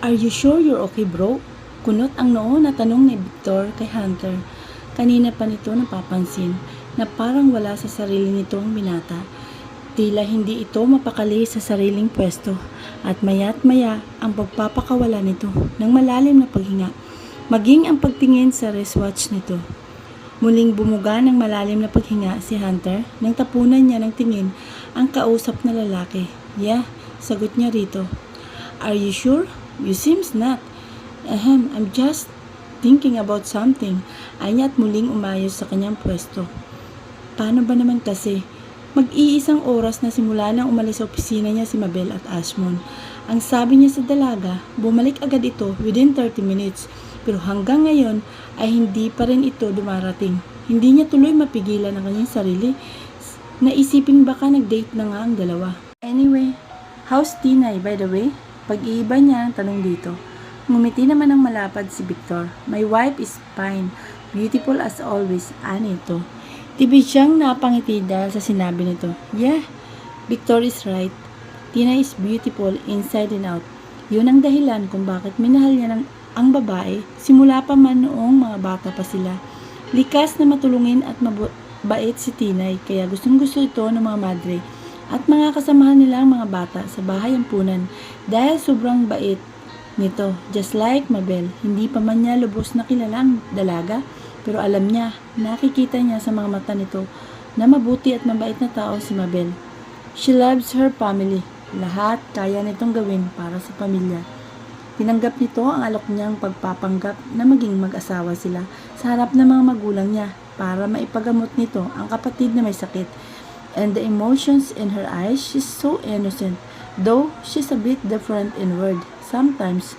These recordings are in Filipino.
Are you sure you're okay, bro? Kunot ang noo na tanong ni Victor kay Hunter. Kanina pa nito napapansin na parang wala sa sarili nito ang binata. Tila hindi ito mapakali sa sariling pwesto at maya't maya ang pagpapakawala nito ng malalim na paghinga, maging ang pagtingin sa wristwatch nito. Muling bumuga ng malalim na paghinga si Hunter nang tapunan niya ng tingin ang kausap na lalaki. Yeah, sagot niya rito. Are you sure? You seems not. I'm just thinking about something. Anya at muling umayos sa kanyang pwesto. Paano ba naman kasi? Mag-iisang oras na simula nang umalis sa opisina niya si Mabel at Ashmon. Ang sabi niya sa dalaga, bumalik agad ito within 30 minutes. Pero hanggang ngayon ay hindi pa rin ito dumarating. Hindi niya tuloy mapigilan ang kanyang sarili. Naisiping baka nag-date na nga ang dalawa. Anyway, how's Tinay by the way? Pag-iiba niya ang tanong dito. Ngumiti naman ng malapad si Victor. My wife is fine. Beautiful as always. Ano ito? Tibig siyang napangiti dahil sa sinabi nito. Yeah, Victor is right. Tina is beautiful inside and out. Yun ang dahilan kung bakit minahal niya ang babae simula pa man noong mga bata pa sila. Likas na matulungin at mabait si Tinay kaya gustong-gusto ito ng mga madre at mga kasamahan nilang mga bata sa bahay ampunan dahil sobrang bait nito. Just like Mabel, hindi pa man niya lubos na kilalang dalaga pero alam niya, nakikita niya sa mga mata nito na mabuti at mabait na tao si Mabel. She loves her family. Lahat kaya nitong gawin para sa pamilya. Tinanggap nito ang alok niyang pagpapanggap na maging mag-asawa sila sa harap ng mga magulang niya para maipagamot nito ang kapatid na may sakit. And the emotions in her eyes, she's so innocent, though she's a bit different in word. Sometimes,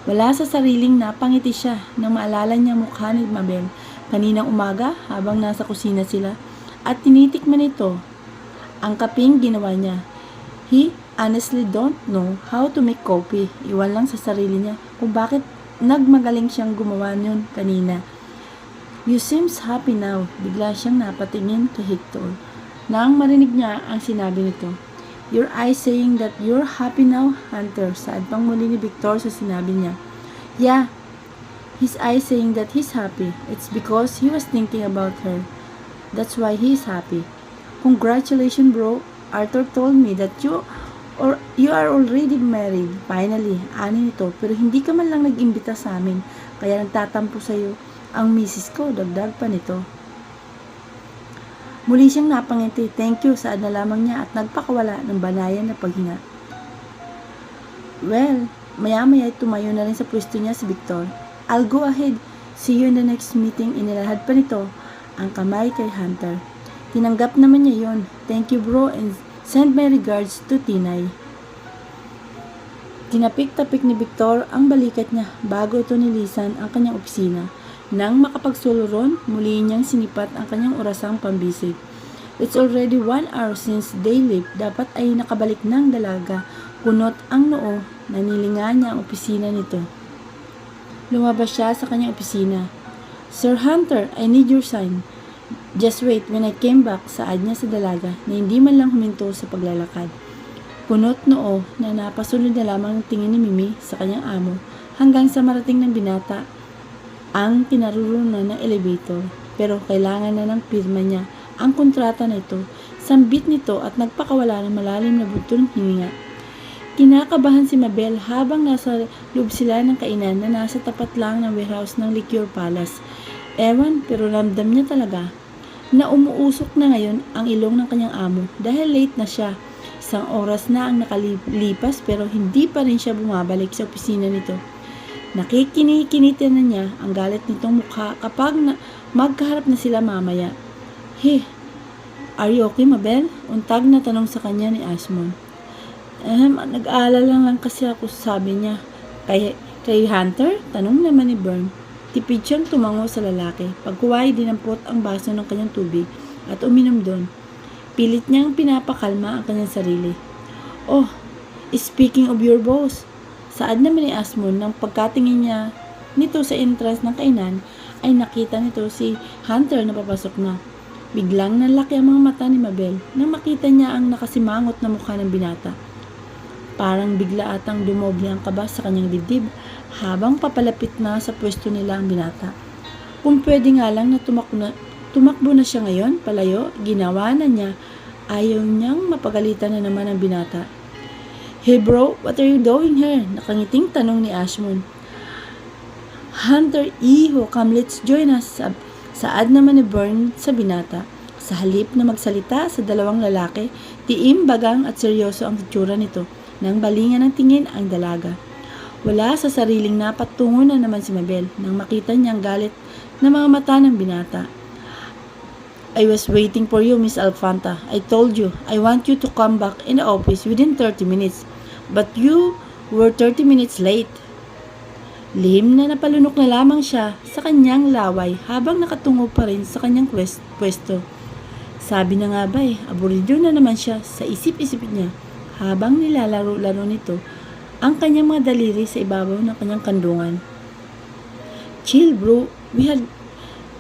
wala sa sariling napangiti siya nang maalala niya mukha ni Mabel kaninang umaga habang nasa kusina sila at tinitikman nito ang kaping ginawa niya. He honestly don't know how to make coffee. Iwan lang sa sarili niya kung bakit nagmagaling siyang gumawa yun kanina. You seems happy now. Bigla siyang napatingin kay Hector. Nang marinig niya ang sinabi nito. Your eyes saying that you're happy now, Hunter. Saad pang muli ni Victor sa sinabi niya. Yeah, his eyes saying that he's happy. It's because he was thinking about her. That's why he's happy. Congratulations, bro. Arthur told me that you are already married. Finally, ani nito. Pero hindi ka man lang nag-imbita sa amin. Kaya nagtatampo sa'yo ang misis ko. Dagdag pa nito. Muli siyang napangiti. Thank you. Saad na lamang niya at nagpakawala ng banayan na paghinga. Well, maya-maya tumayo na rin sa pwesto niya si Victor. I'll go ahead. See you in the next meeting. Inilahad pa nito ang kamay kay Hunter. Tinanggap naman niya yon. Thank you bro and send my regards to Tinay. Tinapik-tapik ni Victor ang balikat niya bago ito nilisan ang kanyang opisina. Nang makapagsuloron, muli niyang sinipat ang kanyang orasang pambisig. It's already 1 hour since they left. Dapat ay nakabalik ng dalaga. Kunot ang noo, nanilingan niya ang opisina nito. Lumabas siya sa kanyang opisina. Sir Hunter, I need your sign. Just wait, when I came back, saad niya sa dalaga na hindi man lang huminto sa paglalakad. Punot noo na napasunod na lamang ang tingin ni Mimi sa kanyang amo hanggang sa marating ng binata ang kinarurunan ng elevator. Pero kailangan na ng pirma niya ang kontrata na ito. Sambit nito at nagpakawala ng malalim na buto ng hininga. Kinakabahan si Mabel habang nasa loob sila ng kainan na nasa tapat lang ng warehouse ng Liquor Palace. Ewan, pero ramdam niya talaga na umuusok na ngayon ang ilong ng kanyang amo dahil late na siya. 1 oras na ang nakalipas pero hindi pa rin siya bumabalik sa opisina nito. Nakikinikinita na niya ang galit nitong mukha kapag magkaharap na sila mamaya. Hey, are you okay, Mabel? Untag na tanong sa kanya ni Ashmon. Nag-aalala lang kasi ako, sabi niya. Kay Hunter? Tanong naman ni Bern. Tipid siyang tumango sa lalaki. Pagkuway, dinampot ang baso ng kanyang tubig at uminom doon. Pilit niyang pinapakalma ang kanyang sarili. Oh, speaking of your boss, saad naman ni Ashmon nang pagkatingin niya nito sa entrance ng kainan ay nakita nito si Hunter na papasok na. Biglang nalaki ang mga mata ni Mabel nang makita niya ang nakasimangot na mukha ng binata. Parang bigla atang dumoble ang kaba sa kanyang dibdib habang papalapit na sa pwesto nila ang binata. Kung pwede nga lang na tumakbo na siya ngayon, palayo, ginawa na niya. Ayaw niyang mapagalitan na naman ang binata. "Hey bro, what are you doing here?" Nakangiting tanong ni Ashmon. "Hunter, iho, come let's join us." Saad naman ni Bern sa binata. Sa halip na magsalita sa dalawang lalaki, tiim, bagang at seryoso ang itsura nito. Nang balingan ng tingin ang dalaga. Wala sa sariling napatungo na naman si Mabel nang makita niyang galit na mga mata ng binata. "I was waiting for you, Miss Alfanta. I told you, I want you to come back in the office within 30 minutes. But you were 30 minutes late." Lihim na napalunok na lamang siya sa kanyang laway habang nakatungo pa rin sa kanyang pwesto. Sabi na nga ba aburido na naman siya sa isip-isip niya habang nilalaro-laro nito ang kanyang mga daliri sa ibabaw ng kanyang kandungan. "Chill bro,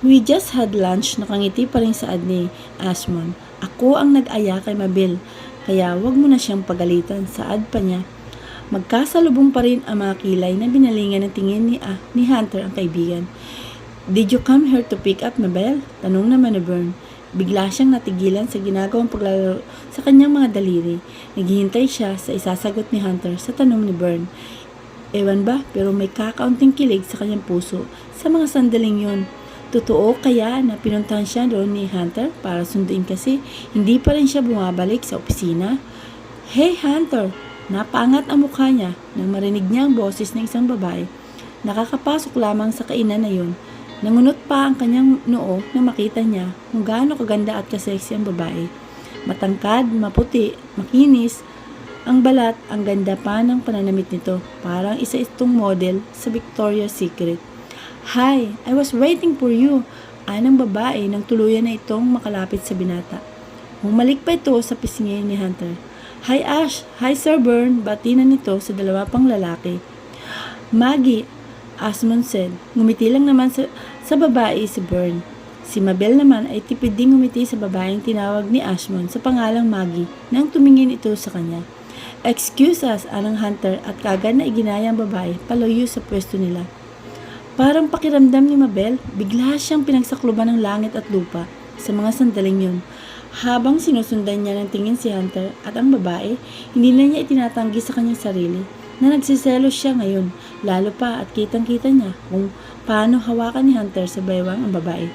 we just had lunch." Nakangiti pa rin saad ni Ashmon. "Ako ang nag-aya kay Mabel, kaya wag mo na siyang pagalitan." Saad pa niya. Magkasalubong pa rin ang mga kilay na binalingan ng tingin ni Hunter ang kaibigan. "Did you come here to pick up Mabel?" Tanong naman ni Bern. Bigla siyang natigilan sa ginagawang paglalaro sa kanyang mga daliri. Naghihintay siya sa isasagot ni Hunter sa tanong ni Bern. Ewan ba, pero may kakaunting kilig sa kanyang puso sa mga sandaling yun. Totoo kaya na pinuntahan siya doon ni Hunter para sunduin kasi hindi pa rin siya bumabalik sa opisina? "Hey Hunter!" Napaangat ang mukha niya nang marinig niya ang boses ng isang babae. Nakakapasok lamang sa kainan na yun. Nangunot pa ang kanyang noo na makita niya kung gaano kaganda at kaseksi ang babae. Matangkad, maputi, makinis, ang balat, ang ganda pa ng pananamit nito. Parang isa itong model sa Victoria's Secret. "Hi, I was waiting for you." Anang babae nang tuluyan na itong makalapit sa binata. Humalik pa ito sa pisngi ni Hunter. "Hi Ash, hi Sir Bern." Bati na nito sa dalawa pang lalaki. "Maggie," Ashmon said. Ngumiti lang naman sa babae si Bern. Si Mabel naman ay tipid ding ngumiti sa babaeng tinawag ni Ashmon sa pangalang Maggie nang tumingin ito sa kanya. "Excuse us," anang Hunter at kagad na iginaya ang babae palayo sa pwesto nila. Parang pakiramdam ni Mabel, bigla siyang pinagsakluban ng langit at lupa sa mga sandaling yun. Habang sinusundan niya ng tingin si Hunter at ang babae, hindi na niya itinatanggi sa kanyang sarili na nagsiselos siya ngayon, lalo pa at kitang-kita niya kung paano hawakan ni Hunter sa baywang ang babae.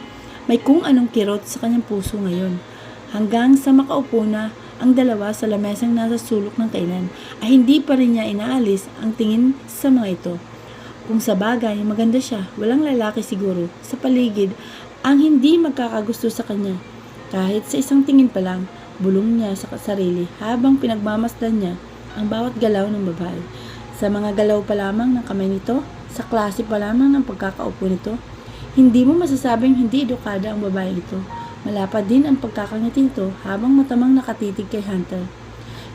May kung anong kirot sa kanyang puso ngayon. Hanggang sa makaupo na ang dalawa sa lamesang nasa sulok ng kainan, ay hindi pa rin niya inaalis ang tingin sa mga ito. Kung sa bagay, maganda siya, walang lalaki siguro sa paligid ang hindi magkakagusto sa kanya. Kahit sa isang tingin pa lang, bulong niya sa sarili habang pinagmamasdan niya ang bawat galaw ng babae. Sa mga galaw pa lamang ng kamay nito, sa klase pa lamang ng pagkakaupo nito, hindi mo masasabing hindi edukada ang babae ito. Malapad din ang pagkakangiti nito habang matamang nakatitig kay Hunter.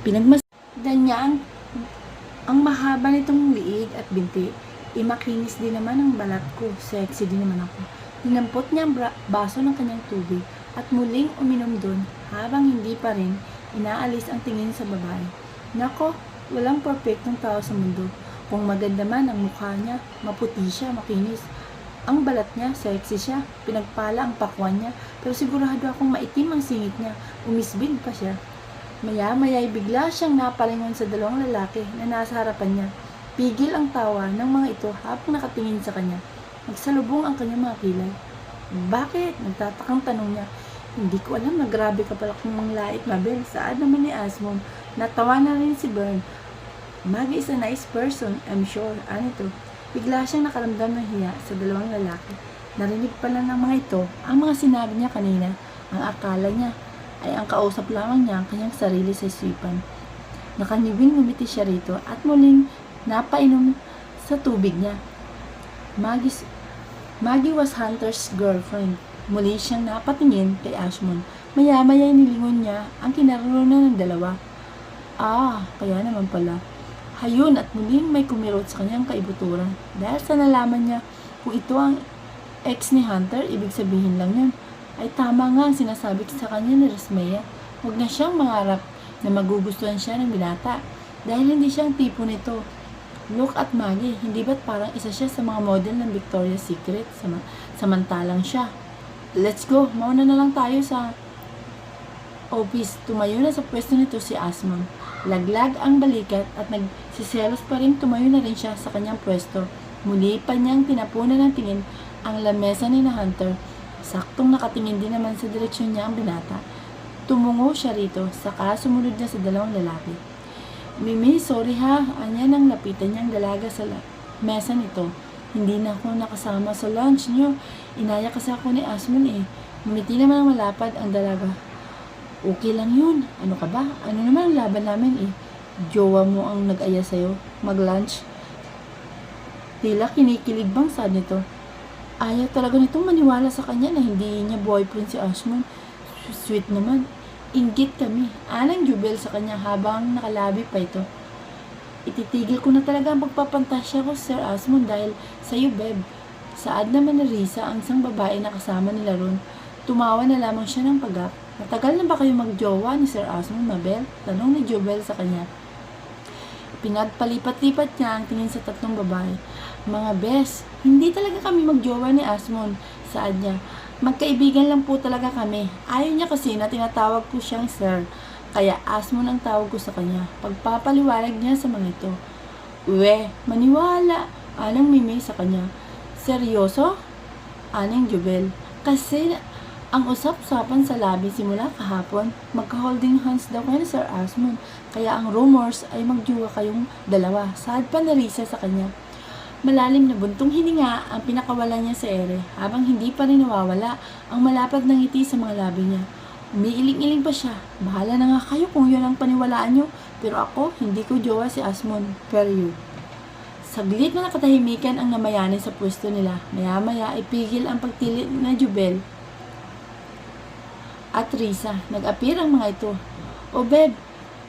Pinagmasdan niya ang mahaba nitong liig at binti. Makinis din naman ang balat ko, sexy din naman ako. Dinampot niya ang baso ng kanyang tubig at muling uminom doon habang hindi pa rin inaalis ang tingin sa babae. Nako, walang perfectong tao sa mundo. Kung maganda man ang mukha niya, maputi siya, makinis. Ang balat niya, sexy siya, pinagpala ang pakwan niya, pero sigurado akong maitim ang singit niya, umisbid pa siya. Maya-maya'y bigla siyang napalingon sa dalawang lalaki na nasa harapan niya. Pigil ang tawa ng mga ito habang nakatingin sa kanya. Nagsalubong ang kanyang mga kilay. "Bakit?" Nagtatakang tanong niya. "Hindi ko alam na grabe ka pala kung manglait, Mabel." Saad naman ni Ashmon. Natawa na rin si Bern. "Maggie is a nice person, I'm sure." Anito. Bigla siyang nakaramdam ng hiya sa dalawang lalaki. Narinig pala ng mga ito ang mga sinabi niya kanina. Ang akala niya ay ang kausap lamang niya ang kanyang sarili sa isipan. Nakaniwing ngumiti siya rito at muling napainom sa tubig niya. Maggie was Hunter's girlfriend. Muli siyang napatingin kay Ashmon. Maya-maya nilingon niya ang kinaroroonan ng dalawa. Kaya naman pala. Hayun at muling may kumirot sa kanyang kaibuturan. Dahil sa nalaman niya kung ito ang ex ni Hunter, ibig sabihin lang yun. Ay tama nga ang sinasabi sa kanya ni Resmea. Huwag na siyang mangarap na magugustuhan siya ng binata. Dahil hindi siya ang tipo nito. Look at Maggie, hindi ba't parang isa siya sa mga model ng Victoria's Secret? Samantalang siya. Let's go, mauna na lang tayo sa office. Tumayo na sa pwesto nito si Asmon. Laglag ang balikat at nagsiselos pa rin, tumayo na rin siya sa kanyang pwesto. Muli pa niyang tinapunan ng tingin ang lamesa ni na Hunter. Saktong nakatingin din naman sa direksyon niya ang binata. Tumungo siya rito, saka sumunod niya sa dalawang lalaki. Mimi, sorry ha, anya nang lapitan niyang dalaga sa mesa nito. Hindi na ako nakasama sa lunch niyo. Inaya kasi ako ni Asmon eh. Ngumiti naman ang malapad ang dalaga. Okay lang yun. Ano ka ba? Ano naman ang laban namin eh? Jowa mo ang nag-aya sa'yo. Mag-lunch. Tila kinikilig bang sad nito. Ayaw talaga nitong maniwala sa kanya na hindi niya boyfriend si Asmon. Sweet naman. Inggit kami. Anang jubel sa kanya habang nakalabi pa ito. Ititigil ko na talaga ang pagpapantasya ko, Sir Asmon, dahil sa iyo, Beb. Saad naman ni Risa, ang isang babae na kasama nila ron. Tumawa na lamang siya ng pagap. Matagal na ba kayo magjowa ni Sir Asmon, Mabel? Tanong ni Jubel sa kanya. Pinagpalipat-lipat niya ang tingin sa tatlong babae. Mga bes, hindi talaga kami magjowa ni Asmon, saad niya. Magkaibigan lang po talaga kami. Ayaw niya kasi na tinatawag ko siyang sir. Kaya Asmon ang tawag ko sa kanya. Pagpapaliwanag niya sa mga ito. Maniwala. Anang Mimi sa kanya. Seryoso? Anang Jubel. Kasi ang usap-usapan sa labi simula kahapon, magka-holding hands daw kayo ni Sir Asmon. Kaya ang rumors ay magjuwa kayong dalawa. Saad pa na Risa sa kanya. Malalim na buntong hininga ang pinakawala niya sa ere habang hindi pa rin nawawala ang malapad na ngiti sa mga labi niya. Umiiling-iling pa siya. Bahala na nga kayo kung yun ang paniwalaan niyo, pero ako hindi ko jowa si Asmon. Period. Saglit na nakatahimikan ang namayanin sa pwesto nila. Maya-maya ipigil ang pagtili na Jubel at Risa. Nag-appear ang mga ito. O Beb,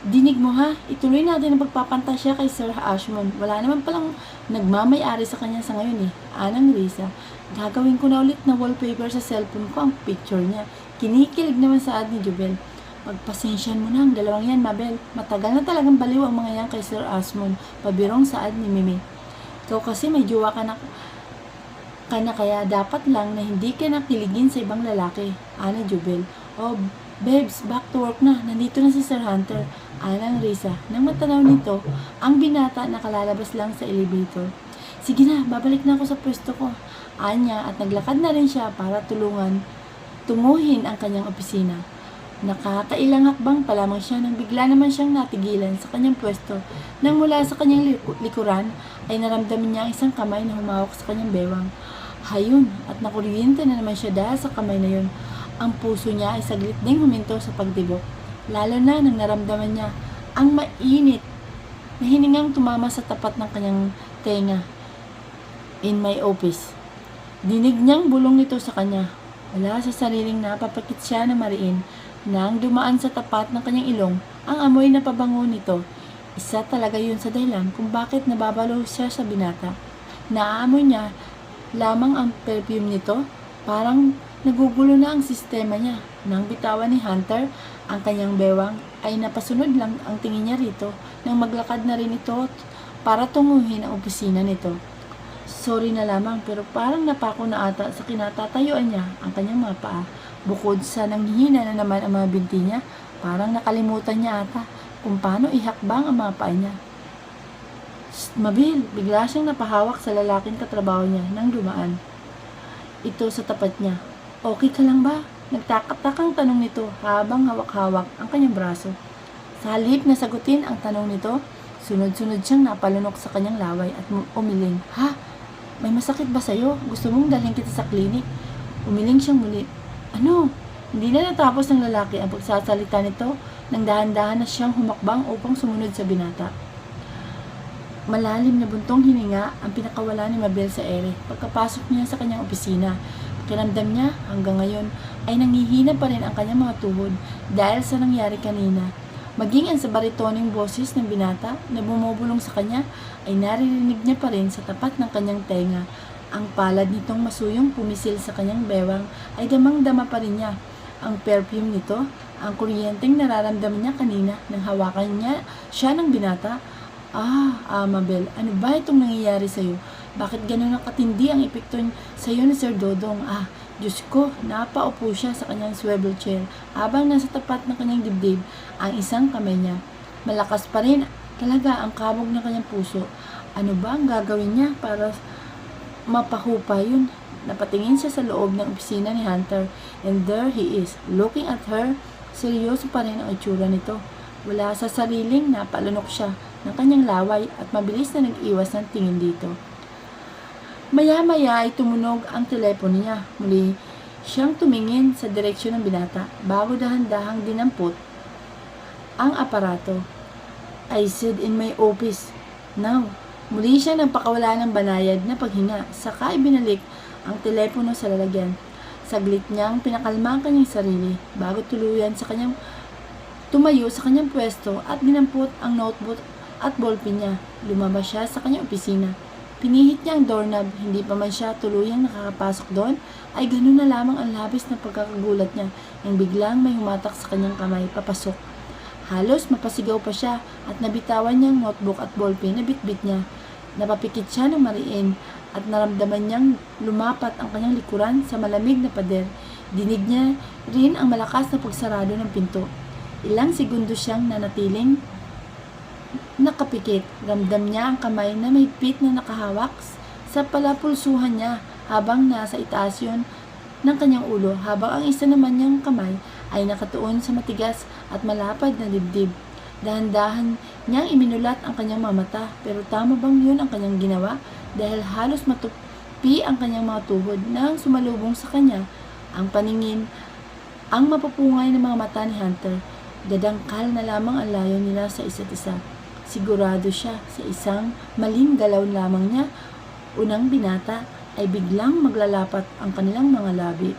dinig mo ha, ituloy natin ang pagpapantasya kay Sir Asmon. Wala naman palang nagmamay-ari sa kanya sa ngayon eh. Anang Risa, gagawin ko na ulit na wallpaper sa cellphone ko ang picture niya. Kinikilig naman saad ni Jubel. Pagpasensyan mo na ang dalawang yan, Mabel. Matagal na talagang baliw ang mga yan kay Sir Asmon. Pabirong saad ni Mimi. Ikaw kasi may jowa ka na kaya dapat lang na hindi ka nakiligin sa ibang lalaki. Ana Jubel. Oh, Babes, back to work na. Nandito na si Sir Hunter. Anang Risa. Nang matanaw nito, ang binata nakalalabas lang sa elevator. Sige na, babalik na ako sa pwesto ko. Anya at naglakad na rin siya para tunguhin ang kanyang opisina. Nakakailang hakbang pa lamang siya nang bigla naman siyang natigilan sa kanyang pwesto. Nang mula sa kanyang likuran ay naramdaman niya ang isang kamay na humawak sa kanyang bewang. Hayun, at nakuryente na naman siya dahil sa kamay na yun. Ang puso niya ay saglit ding huminto sa pagtibok. Lalo na nang naramdaman niya ang mainit na hiningang tumama sa tapat ng kanyang tenga. In my office. Dinig niyang bulong nito sa kanya. Wala sa sariling napapakit siya na mariin. Nang dumaan sa tapat ng kanyang ilong, ang amoy na pabango nito. Isa talaga yun sa dahilan kung bakit nababalo siya sa binata. Naaamoy niya lamang ang perfume nito. Parang nagugulo na ang sistema niya. Nang bitawan ni Hunter ang kanyang bewang, ay napasunod lang ang tingin niya rito nang maglakad na rin ito para tunguhin ang opisina nito. Sorry na lamang pero parang napako na ata sa kinatatayuan niya ang kanyang mga paa. Bukod sa nanghihina na naman ang mga binti niya, parang nakalimutan niya ata kung paano ihakbang ang mga paa niya. Mabil, bigla siyang napahawak sa lalaking katrabaho niya nang dumaan. Ito sa tapat niya. Okay ka lang ba? Nagtakatakang tanong nito habang hawak-hawak ang kanyang braso. Sa halip na sagutin ang tanong nito, sunod-sunod siyang napalunok sa kanyang laway at umiling. Ha? May masakit ba sa'yo? Gusto mong dalhin kita sa klinik? Umiling siyang muli. Ano? Hindi na natapos ng lalaki ang pagsasalita nito nang dahan-dahan na siyang humakbang upang sumunod sa binata. Malalim na buntong hininga ang pinakawala ni Mabel sa ere pagkapasok niya sa kanyang opisina. Pakiramdam niya hanggang ngayon ay nanghihina pa rin ang kanyang mga tuhod dahil sa nangyari kanina. Maging ang sa baritoning boses ng binata na bumubulong sa kanya ay naririnig niya pa rin sa tapat ng kanyang tenga. Ang palad nitong masuyong pumisil sa kanyang bewang ay damang-dama pa rin niya. ang perfume nito, ang kuryenteng nararamdaman niya kanina nang hawakan niya siya ng binata. Mabel, ano ba itong nangyayari sa'yo? Bakit gano'n ang katindi ang epekto sa'yo ni Sir Dodong? Diyos ko, napaupo siya sa kanyang swivel chair habang nasa tapat ng kanyang dibdib ang isang kamay niya. Malakas pa rin talaga ang kabog ng kanyang puso. Ano ba ang gagawin niya para mapahupa yun? Napatingin siya sa loob ng opisina ni Hunter, and there he is, looking at her. Seryoso pa rin ang itsura nito. Wala sa sariling napalunok siya ng kanyang laway at mabilis na nag-iwas ng tingin dito. Maya-maya ay tumunog ang telepono niya. Muli siyang tumingin sa direksyon ng binata bago dahan-dahang dinampot ang aparato. I said in my office. Now, muli siya nagpakawala ng banayad na paghinga, saka ibinalik ang telepono sa lalagyan. Saglit niyang pinakalma ang kanyang sarili bago tuluyan sa kanyang tumayo sa kanyang pwesto at dinampot ang notebook at ballpen niya. Lumabas siya sa kanyang opisina. Pinihit niya ang doorknob, hindi pa man siya tuluyang nakakapasok doon, ay ganoon na lamang ang labis na pagkakagulat niya nang biglang may humatak sa kanyang kamay papasok. Halos mapasigaw pa siya at nabitawan niyang notebook at ballpen na bitbit niya. Napapikit siya ng mariin at naramdaman niyang lumapat ang kanyang likuran sa malamig na pader. Dinig niya rin ang malakas na pagsarado ng pinto. Ilang segundo siyang nanatiling nakapikit. Ramdam niya ang kamay na mahigpit na nakahawak sa palapulsuhan niya habang nasa itaas yun ng kanyang ulo, habang ang isa naman niyang kamay ay nakatuon sa matigas at malapad na dibdib. Dahan-dahan niyang iminulat ang kanyang mga mata, pero tama bang yun ang kanyang ginawa? Dahil halos matupi ang kanyang mga tuhod nang sumalubong sa kanya ang paningin, ang mapupungay ng mga mata ni Hunter. Dadangkal na lamang ang layo nila sa isa't isa. Sigurado siya sa isang maling galaw lamang niya, unang binata, ay biglang maglalapat ang kanilang mga labi.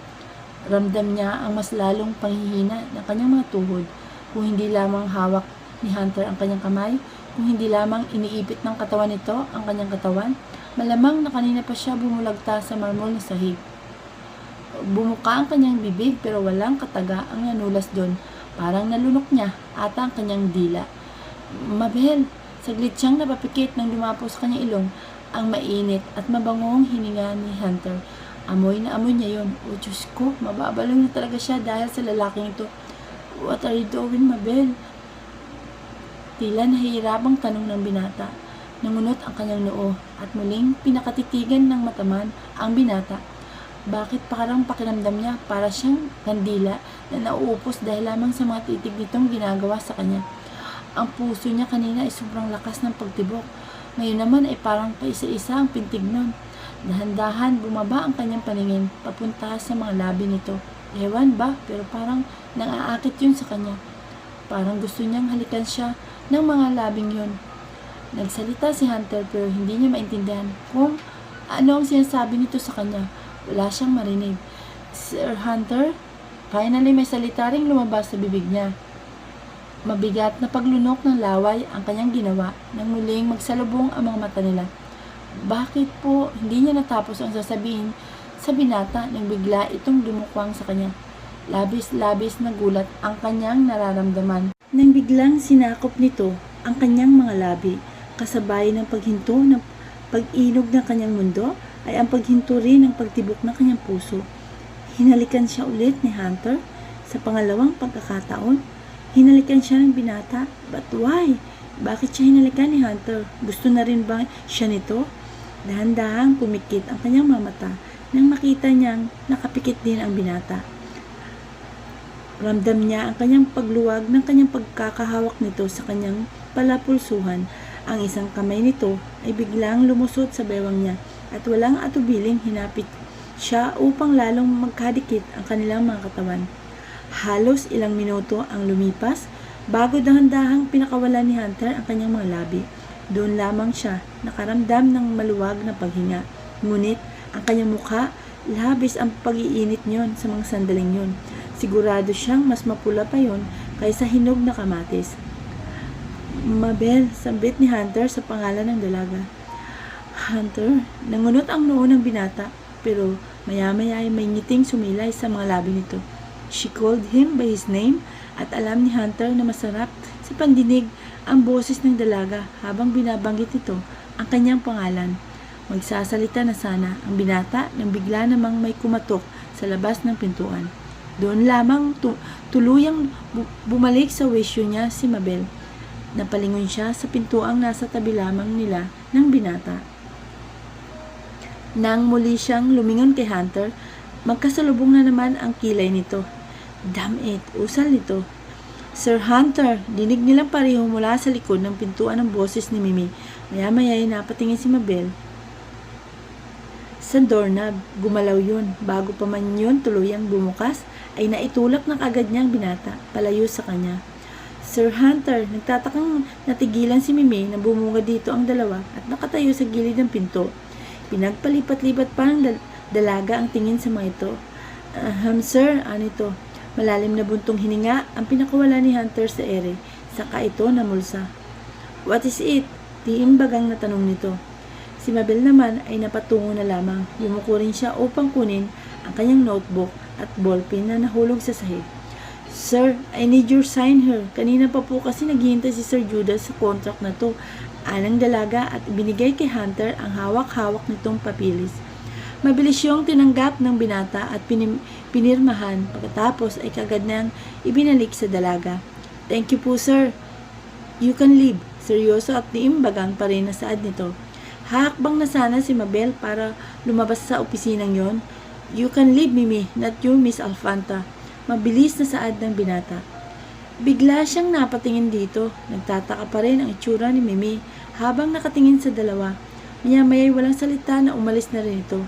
Ramdam niya ang mas lalong panghihina ng kanyang mga tuhod. Kung hindi lamang hawak ni Hunter ang kanyang kamay, kung hindi lamang iniipit ng katawan nito ang kanyang katawan, malamang na kanina pa siya bumulagta sa marmol na sahig. Bumuka ang kanyang bibig pero walang kataga ang nanulas doon. Parang nalunok niya ata ang kanyang dila. Mabel, saglit siyang napapikit nang dumapo sa kanyang ilong ang mainit at mabangong hininga ni Hunter. Amoy na amoy niya yun. O Diyos ko, mababalong na talaga siya dahil sa lalaking ito. What are you doing, Mabel? Tila nahihirapang tanong ng binata. Nangunot ang kanyang noo at muling pinakatitigan ng mataman ang binata. Bakit parang pakiramdam niya para siyang kandila na nauupos dahil lamang sa mga titig nitong ginagawa sa kanya. Ang puso niya kanina ay sobrang lakas ng pagtibok. Ngayon naman ay parang paisa-isa ang pintig nun. Dahan-dahan bumaba ang kanyang paningin papunta sa mga labi nito. Ewan ba, pero parang nang-aakit yun sa kanya. Parang gusto niyang halikan siya ng mga labing yun. Nagsalita si Hunter pero hindi niya maintindihan kung ano ang sinasabi nito sa kanya. Wala siyang marinig. Sir Hunter? Finally may salita ring lumabas sa bibig niya. Mabigat na paglunok ng laway ang kanyang ginawa nang muling magsalubong ang mga mata nila. Bakit po hindi niya natapos ang sasabihin sa binata nang bigla itong dumukwang sa kanya? Labis-labis na gulat ang kanyang nararamdaman. Nang biglang sinakop nito ang kanyang mga labi, kasabay ng paghinto ng pag-inog ng kanyang mundo ay ang paghinto rin ng pagtibok ng kanyang puso. Hinalikan siya ulit ni Hunter sa pangalawang pagkakataon. Hinalikan siya ng binata. But why? Bakit siya hinalikan ni Hunter? Gusto na rin ba siya nito? Dahan-dahang pumikit ang kanyang mga mata nang makita niyang nakapikit din ang binata. Ramdam niya ang kanyang pagluwag ng kanyang pagkakahawak nito sa kanyang palapulsuhan. Ang isang kamay nito ay biglang lumusot sa bewang niya at walang atubiling hinapit siya upang lalong magkadikit ang kanilang mga katawan. Halos ilang minuto ang lumipas bago dahan-dahang pinakawalan ni Hunter ang kanyang mga labi. Doon lamang siya nakaramdam ng maluwag na paghinga. Ngunit ang kanyang mukha, labis ang pag-iinit niyon sa mga sandaling yun. Sigurado siyang mas mapula pa yun kaysa hinog na kamatis. Mabel, sambit ni Hunter sa pangalan ng dalaga. Hunter, nangunot ang noo ng binata pero maya-maya ay may ngiting sumilay sa mga labi nito. She called him by his name at alam ni Hunter na masarap sa pandinig ang boses ng dalaga habang binabanggit nito ang kanyang pangalan. Magsasalita na sana ang binata nang bigla namang may kumatok sa labas ng pintuan. Doon lamang tuluyang bumalik sa wisyo niya si Mabel. Napalingon siya sa pintuang nasa tabi lamang nila ng binata. Nang muli siyang lumingon kay Hunter, magkasalubong na naman ang kilay nito. Damn it, usal nito. Sir Hunter, dinig nilang pareho mula sa likod ng pintuan ng boses ni Mimi. Maya-maya ay napatingin si Mabel sa doorknob. Gumalaw yun. Bago pa man yun tuluyang bumukas, ay naitulak na agad niyang binata palayo sa kanya. Sir Hunter, nagtatakang natigilan si Mimi na bumunga dito ang dalawa at nakatayo sa gilid ng pinto. Pinagpalipat-lipat pa ng dalaga ang tingin sa mga ito. Sir, ano ito? Malalim na buntong hininga ang pinakawala ni Hunter sa ere, saka ito namulsa. What is it? Tiimbagang na tanong nito. Si Mabel naman ay napatungo na lamang. Yumuko rin siya upang kunin ang kanyang notebook at ballpen na nahulog sa sahig. Sir, I need your sign here. Kanina pa po kasi naghihintay si Sir Judas sa contract na to. Anang dalaga at binigay kay Hunter ang hawak-hawak nitong papilis. Mabilis yung tinanggap ng binata at pinirmahan. Pagkatapos ay kagad nang ibinalik sa dalaga. Thank you po, sir. You can leave. Seryoso at niimbagang pa rin na saad nito. Hakbang na sana si Mabel para lumabas sa opisinang yon. You can leave, Mimi, not you, Miss Alfanta. Mabilis na saad ng binata. Bigla siyang napatingin dito. Nagtataka pa rin ang itsura ni Mimi habang nakatingin sa dalawa. Maya-maya'y walang salita na umalis na rin ito.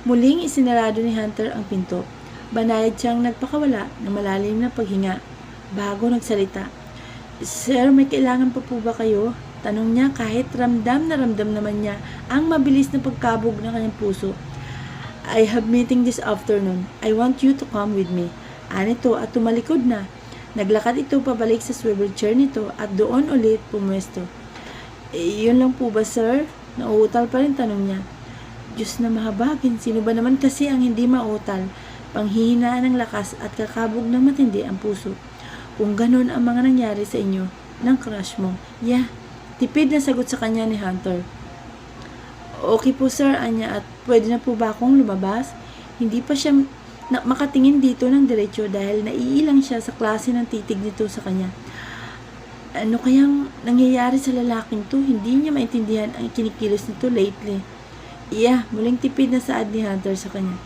Muling isinarado ni Hunter ang pinto. Banayad siyang nagpakawala ng malalim na paghinga bago nagsalita. Sir, may kailangan pa po ba kayo? Tanong niya kahit ramdam na ramdam naman niya ang mabilis na pagkabog ng kanyang puso. I have meeting this afternoon. I want you to come with me. Anito at tumalikod na. Naglakad ito pabalik sa swivel chair nito at doon ulit pumwesto. Yun lang po ba, sir? Nauutal pa rin tanong niya. Diyos na mahabagin, sino ba naman kasi ang hindi mautal? Panghihinaan ng lakas at kakabog ng matindi ang puso. Kung ganun ang mga nangyari sa inyo ng crush mo. Yeah, tipid na sagot sa kanya ni Hunter. Okay po, sir, anya, at pwede na po ba akong lumabas? Hindi pa siya makatingin dito ng diretsyo dahil naiilang siya sa klase ng titig nito sa kanya. Ano kayang nangyayari sa lalaking to? Hindi niya maintindihan ang kinikilos nito lately. Yeah, muling tipid na saad ni Hunter sa kanya.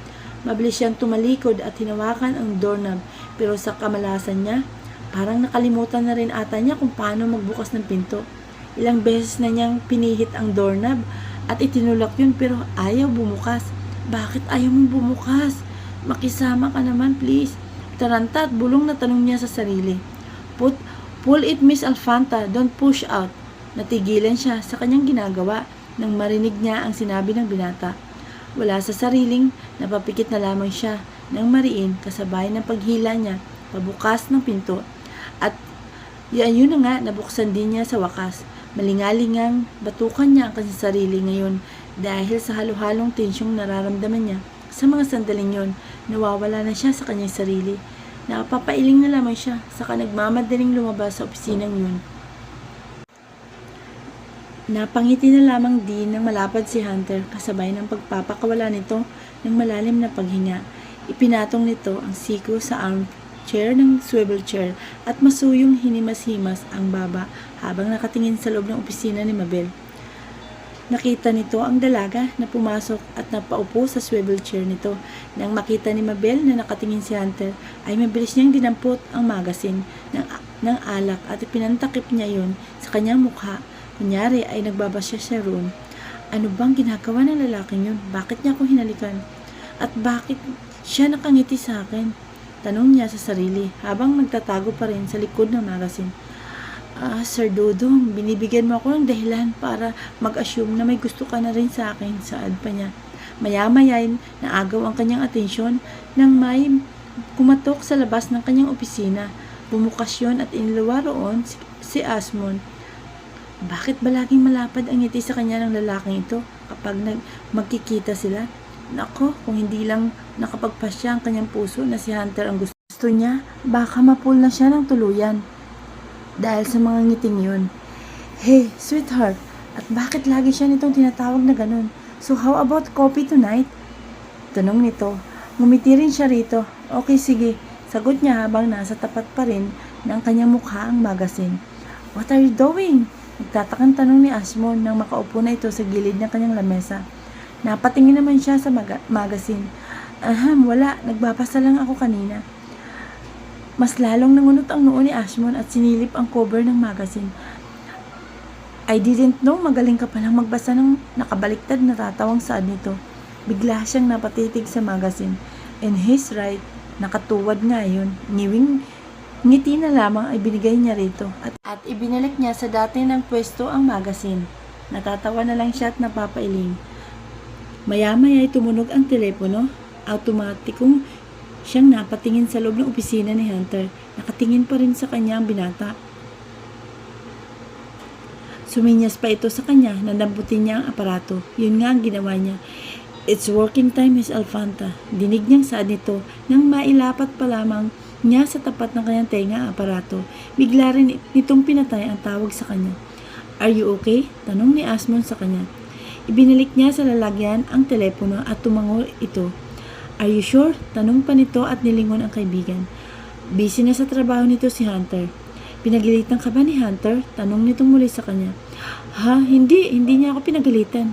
Mabilis siyang tumalikod at hinawakan ang doorknob, pero sa kamalasan niya, parang nakalimutan na rin ata niya kung paano magbukas ng pinto. Ilang beses na niyang pinihit ang doorknob at itinulak yun pero ayaw bumukas. Bakit ayaw mong bumukas? Makisama ka naman, please. Taranta at bulong na tanong niya sa sarili. Pull it, Miss Alfanta. Don't push out. Natigilan siya sa kanyang ginagawa nang marinig niya ang sinabi ng binata. Wala sa sariling, napapikit na lamang siya nang mariin kasabay ng paghila niya pabukas ng pinto. At yun na nga, nabuksan din niya sa wakas. Malingalingang batukan niya ang kanyang sarili ngayon dahil sa halo-halong tensyong nararamdaman niya. Sa mga sandaling yon, nawawala na siya sa kanyang sarili. Nakapapailing na lamang siya, saka nagmamadaling lumabas sa opisinang yun. Napangiti na lamang din ng malapad si Hunter kasabay ng pagpapakawala nito ng malalim na paghinga. Ipinatong nito ang siko sa armchair ng swivel chair at masuyong hinimas-himas ang baba habang nakatingin sa loob ng opisina ni Mabel. Nakita nito ang dalaga na pumasok at napaupo sa swivel chair nito. Nang makita ni Mabel na nakatingin si Hunter, ay mabilis niyang dinampot ang magasin ng alak at ipinantakip niya yon sa kanyang mukha. Kunyari ay nagbabasya siya roon. Ano bang ginagawa ng lalaking yun? Bakit niya ako hinalikan? At bakit siya nakangiti sa akin? Tanong niya sa sarili habang nagtatago pa rin sa likod ng magasin. Sir Dodong, binibigyan mo ako ng dahilan para mag-assume na may gusto ka na rin sa akin, saad pa niya. Maya-maya naagaw ang kanyang atensyon nang may kumatok sa labas ng kanyang opisina. Bumukas yun at inilawa roon si Asmon. Bakit ba laging malapad ang ngiti sa kanya ng lalaking ito kapag magkikita sila? Nako, kung hindi lang nakapagpasya ang kanyang puso na si Hunter ang gusto. gusto niya, baka mapul na siya ng tuluyan. Dahil sa mga ngiting yun. Hey, sweetheart, at bakit lagi siya nitong tinatawag na ganun? So how about coffee tonight? Tanong nito. Ngumiti rin siya rito. Okay, sige. Sagot niya habang nasa tapat pa rin ng kanyang mukha ang magazine. What are you doing? Nagtatakang tanong ni Ashmon nang makaupo na ito sa gilid ng kanyang lamesa. Napatingin naman siya sa magazine. Wala. Nagbabasa lang ako kanina. Mas lalong nangunot ang noo ni Ashmon at sinilip ang cover ng magazine. I didn't know magaling ka palang magbasa ng nakabaliktad na tatawang saad nito. Bigla siyang napatitig sa magazine. And he's right. Nakatuwad nga yun. Ngiti na lamang ay binigay niya rito. At ibinalik niya sa dati ng pwesto ang magazine. Natatawa na lang siya at napapailing. Maya-maya ay tumunog ang telepono. Automatikong siyang napatingin sa loob ng opisina ni Hunter. Nakatingin pa rin sa kanya ang binata. Suminyas pa ito sa kanya, nandabutin niya ang aparato. Yun nga ang ginawa niya. It's working time, Miss Alfanta. Dinig niyang saad nito nang mailapat pa lamang niya sa tapat ng kanyang tenga ang aparato. Bigla rin nitong pinatay ang tawag sa kanya. Are you okay? Tanong ni Ashmon sa kanya. Ibinalik niya sa lalagyan ang telepono at tumango ito. Are you sure? Tanong pa nito at nilingon ang kaibigan. Busy na sa trabaho nito si Hunter. Pinagalitan ka ba ni Hunter? Tanong nitong muli sa kanya. Hindi niya ako pinagalitan.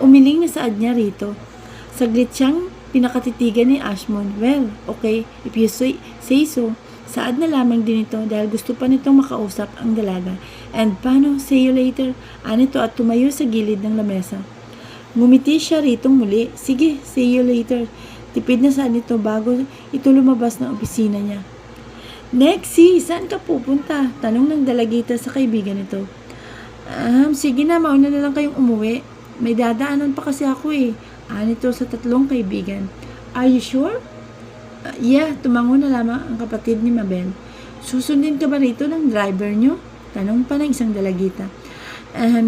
Umiling na saad niya rito. Saglit siyang pinakatitigan ni Ashmon. Well, okay, if you say so. Saad na lamang din ito dahil gusto pa nitong makausap ang dalaga. And paano? See you later. Anito at tumayo sa gilid ng lamesa. Ngumiti siya ritong muli. Sige, see you later. Tipid na saad nito bago ito lumabas ng opisina niya. Nexie, saan ka pupunta? Tanong ng dalagita sa kaibigan nito. Sige na, mauna na lang kayong umuwi. May dadaanan pa kasi ako eh. Anito sa tatlong kaibigan. Are you sure? Yeah, tumango na lamang ang kapatid ni Mabel. Susundin ka ba rito ng driver nyo? Tanong pa ng isang dalagita.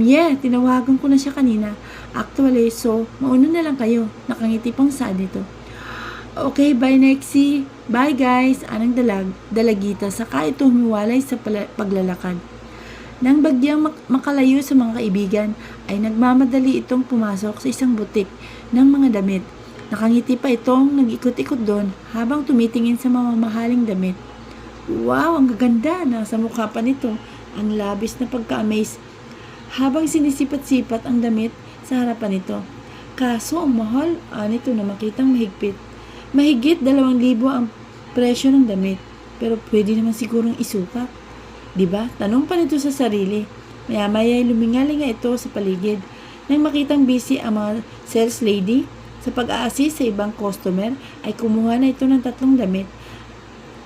Yeah, tinawagan ko na siya kanina. Actually, so, mauna na lang kayo. Nakangiti pang saad nito. Okay, bye Nexie. Bye guys. Anong dalagita saka ito humiwalay sa paglalakad. Nang bagyang makalayo sa mga kaibigan, ay nagmamadali itong pumasok sa isang butik ng mga damit. Nakangiti pa itong nag-ikot-ikot doon habang tumitingin sa mamamahaling damit. Wow, ang gaganda! Nasa mukha pa nito ang labis na pagka-amaze habang sinisipat-sipat ang damit sa harapan nito. Kaso ang mahal, anito na makitang mahigpit. Mahigit 2,000 ang presyo ng damit, pero pwede naman sigurong isukat. Diba? Tanong pa nito sa sarili. Maya-maya ay lumingalinga ito sa paligid. Nang makitang busy ang mga sales lady sa pag-a-assist sa ibang customer, ay kumuha na ito ng 3 damit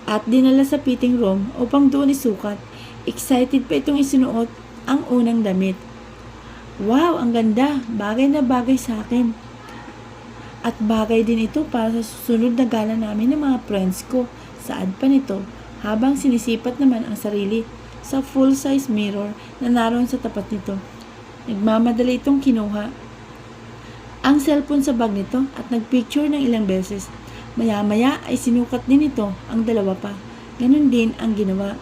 at dinala sa fitting room upang doon isukat. Excited pa itong isinuot ang unang damit. Wow, ang ganda! Bagay na bagay sa akin. At bagay din ito para sa susunod na gala namin ng mga friends ko. Saad pa nito habang sinisipat naman ang sarili sa full-size mirror na naroon sa tapat nito. Nagmamadali itong kinuha ang cellphone sa bag nito at nagpicture ng ilang beses. Maya-maya ay sinukat din ito ang 2 pa. Ganon din ang ginawa.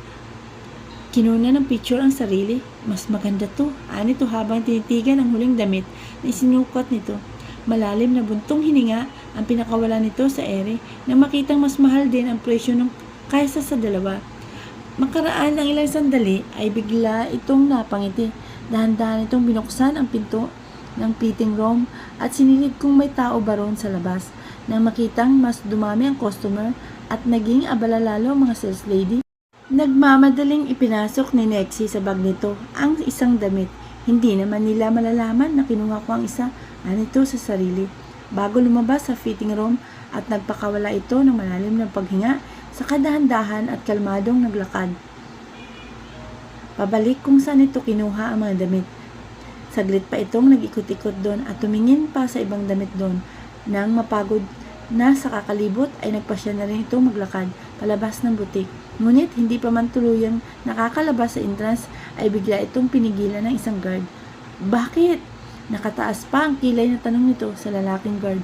Kinuna ng picture ang sarili. Mas maganda to. Anito habang tinitigan ang huling damit na isinukat nito. Malalim na buntong hininga ang pinakawala nito sa ere na makitang mas mahal din ang presyo ng kaysa sa 2. Makaraan ng ilang sandali ay bigla itong napangiti. Dahan-dahan itong binuksan ang pinto ng fitting room at sinilid kung may tao ba roon sa labas. Nang makitang mas dumami ang customer at naging abala lalo ang mga sales lady, nagmamadaling ipinasok ni Nexie sa bag nito ang isang damit. Hindi naman nila malalaman na kinuha ko ang isa anito sa sarili. Bago lumabas sa fitting room at nagpakawala ito ng malalim na paghinga sa kadahan-dahan at kalmadong naglakad. Pabalik kung saan ito kinuha ang mga damit. Saglit pa itong nag-ikot-ikot doon at tumingin pa sa ibang damit doon. Nang mapagod na sa kakalibot ay nagpasya na rin itong maglakad palabas ng butik. Ngunit hindi pa man tuluyang nakakalabas sa entrance ay bigla itong pinigilan ng isang guard. Bakit? Nakataas pa ang kilay na tanong nito sa lalaking guard.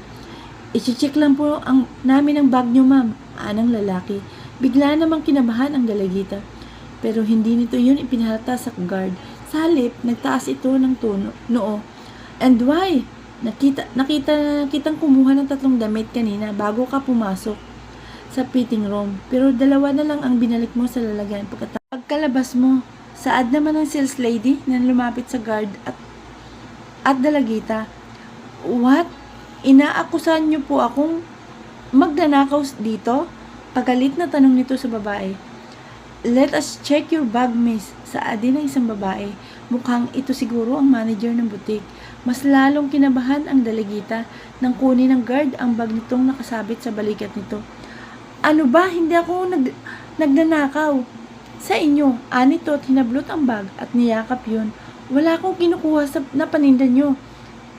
I-check lang po namin ang bag nyo, ma'am. anang lalaki. Bigla namang kinabahan ang dalagita. Pero hindi nito yun ipinalata sa guard. Sa halip, nagtaas ito ng noo. And why? Nakitang kumuha ng 3 damit kanina bago ka pumasok sa fitting room. Pero 2 na lang ang binalik mo sa lalagyan. Pagkalabas mo, saad naman ng sales lady na lumapit sa guard at dalagita. What? Inaakusahan niyo po akong magnanakaw dito? Pagalit na tanong nito sa babae. Let us check your bag, miss. Saadin ng isang babae. Mukhang ito siguro ang manager ng butik. Mas lalong kinabahan ang dalagita nang kunin ng guard ang bag nitong nakasabit sa balikat nito. Ano ba? Hindi ako nagnanakaw. Sa inyo, anito at hinablot ang bag at niyakap yun. Wala akong kinukuha na paninda nyo.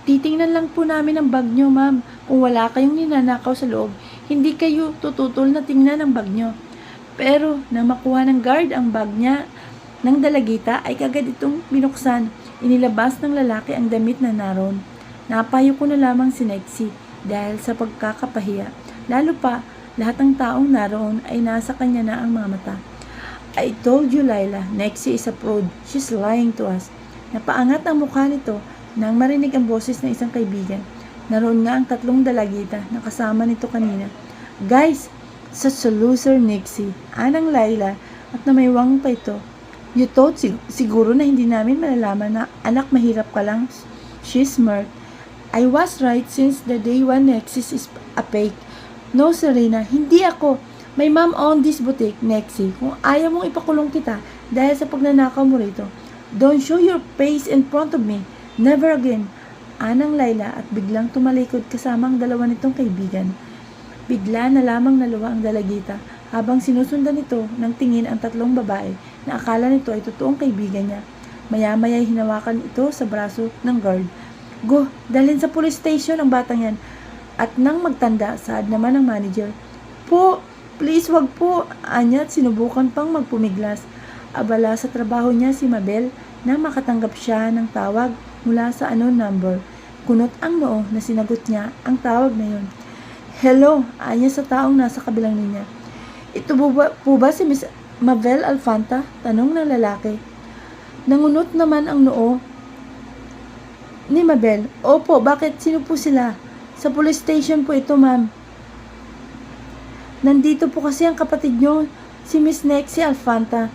Titingnan lang po namin ang bag nyo, ma'am. Kung wala kayong ninanakaw sa loob, hindi kayo tututol na tingnan ang bag nyo. Pero, nang makuha ng guard ang bag niya ng dalagita, ay kagad itong binuksan. Inilabas ng lalaki ang damit na naroon. Napayo ko na lamang si Nexie dahil sa pagkakapahiya. Lalo pa, lahat ng taong naroon ay nasa kanya na ang mga mata. I told you, Laila, Nexie is a fraud. She's lying to us. Napaangat ang mukha nito nang marinig ang boses ng isang kaibigan. Naroon nga ang 3 dalagita na kasama nito kanina. Guys, such a loser, Nexie. Anang Laila at namaywang pa ito. You thought siguro na hindi namin malalaman na anak mahirap ka lang. She smirked. I was right since the day one Nexie is a fake. No, Serena, hindi ako. My mom owned this boutique, Nexie. Kung ayaw mong ipakulong kita dahil sa pagnanakaw mo rito, don't show your face in front of me. Never again. Anang Laila at biglang tumalikod kasama ang 2 nitong kaibigan. Bigla na lamang naluwa ang dalagita habang sinusundan nito ng tingin ang 3 babae na akala nito ay totoong kaibigan niya. Maya-maya hinawakan ito sa braso ng guard. Go, dalhin sa police station ang batang yan. At nang magtanda, saad naman ng manager. Po, please wag po. Anya at sinubukan pang magpumiglas. Abala sa trabaho niya si Mabel na makatanggap siya ng tawag mula sa unknown number. Kunot ang noo na sinagot niya ang tawag na yun. Hello, anya sa taong nasa kabilang linya. Ito po ba si Miss Mabel Alfanta? Tanong ng lalaki. Nangunot naman ang noo ni Mabel. Opo, bakit? Sino po sila? Sa police station po ito, ma'am. Nandito po kasi ang kapatid nyo, si Miss Nexie Alfanta.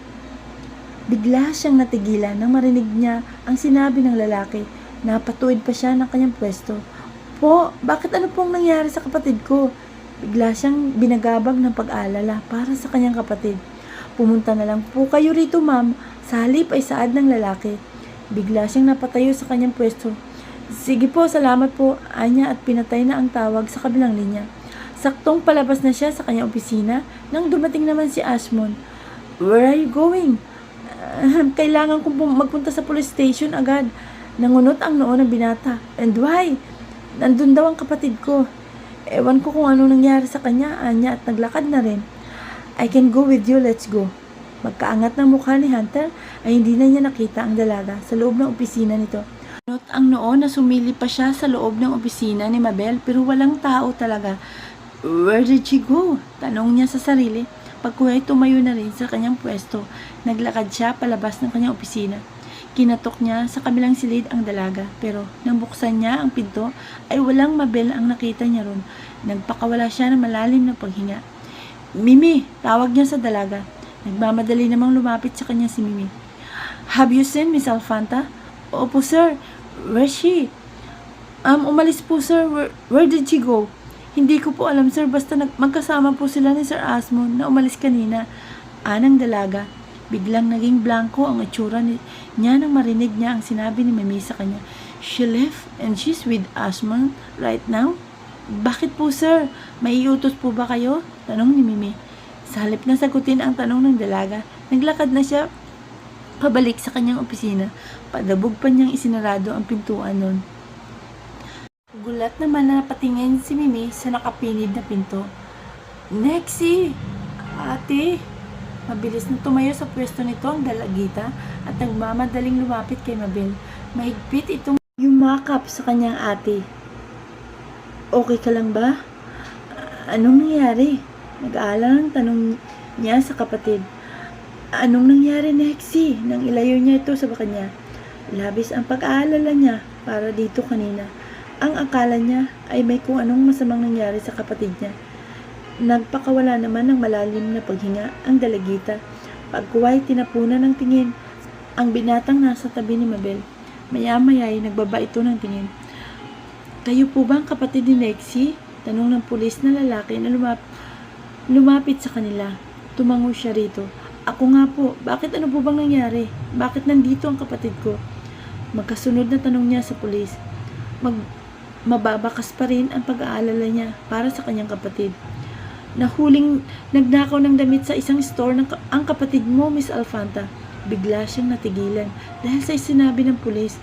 Bigla siyang natigilan nang marinig niya ang sinabi ng lalaki. Napatuwid pa siya ng kanyang pwesto. Po, bakit ano pong nangyari sa kapatid ko? Bigla siyang binagabag ng pag-alala para sa kanyang kapatid. Pumunta na lang po kayo rito, ma'am. Sa halip ay saad ng lalaki. Bigla siyang napatayo sa kanyang pwesto. Sige po, salamat po, anya at pinatay na ang tawag sa kabilang linya. Saktong palabas na siya sa kanyang opisina nang dumating naman si Ashmon. Where are you going? Kailangan kong magpunta sa police station agad. Nangunot ang noo ng binata. And why? Nandun daw ang kapatid ko. Ewan ko kung ano nangyari sa kanya, anya at naglakad na rin. I can go with you, let's go. Magkaangat ng mukha ni Hunter ay hindi na niya nakita ang dalaga sa loob ng opisina nito. Nangunot ang noo na sumili pa siya sa loob ng opisina ni Mabel pero walang tao talaga. Where did she go? Tanong niya sa sarili. Pagkuhay tumayo na rin sa kanyang pwesto, naglakad siya palabas ng kanyang opisina. Kinatok niya sa kabilang silid ang dalaga, pero nang buksan niya ang pinto, ay walang Mabel ang nakita niya ron. Nagpakawala siya ng malalim na paghinga. Mimi! Tawag niya sa dalaga. Nagmamadali namang lumapit sa kanya si Mimi. Have you seen Miss Alfanta? Opo, sir. Where's she? Umalis po, sir. Where did she go? Hindi ko po alam, sir. Basta magkasama po sila ni Sir Asmon na umalis kanina. Anang dalaga. Biglang naging blanco ang itsura niya nang marinig niya ang sinabi ni Mimi sa kanya. She left and she's with Asmon right now? Bakit po, sir? May iutos po ba kayo? Tanong ni Mimi. Sa halip na sagutin ang tanong ng dalaga, naglakad na siya pabalik sa kanyang opisina. Padabog pa niyang isinarado ang pintuan nun. Gulat naman na napatingin si Mimi sa nakapinid na pinto. Nexie! Ate! Mabilis na tumayo sa pwesto nito ang dalagita at nagmamadaling lumapit kay Mabel. Mahigpit itong yumakap sa kanyang ate. Okay ka lang ba? Anong nangyari? Nag-aalala ng tanong niya sa kapatid. Anong nangyari na Hexie nang ilayo niya ito sa kanya? Labis ang pag-aalala niya para dito kanina. Ang akala niya ay may kung anong masamang nangyari sa kapatid niya. Nagpakawala naman ng malalim na paghinga ang dalagita. Pagkuway tinapunan ng tingin ang binatang nasa tabi ni Mabel. Maya-maya ay nagbaba ito ng tingin. Kayo po ba ang kapatid ni Lexie? Tanong ng pulis na lalaki na lumapit sa kanila. Tumango siya rito. Ako nga po, bakit ano po bang nangyari? Bakit nandito ang kapatid ko? Magkasunod na tanong niya sa pulis. Mababakas pa rin ang pag-aalala niya para sa kanyang kapatid. Nahuling nagnakaw ng damit sa isang store ang kapatid mo, Miss Alfanta. Bigla siyang natigilan dahil sa sinabi ng pulis.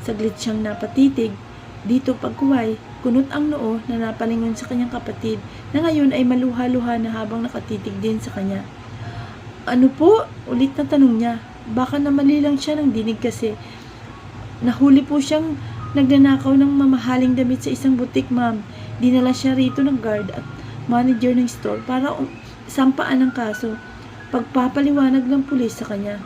Saglit siyang napatitig. Dito pagkuway, kunot ang noo na napalingon sa kanyang kapatid na ngayon ay maluha-luha na habang nakatitig din sa kanya. Ano po? Ulit na tanong niya. Baka namali lang siya ng dinig kasi. Nahuli po siyang nagnanakaw ng mamahaling damit sa isang butik, ma'am. Dinala siya rito ng guard at manager ng store para sampaan ng kaso. Pagpapaliwanag ng pulis sa kanya.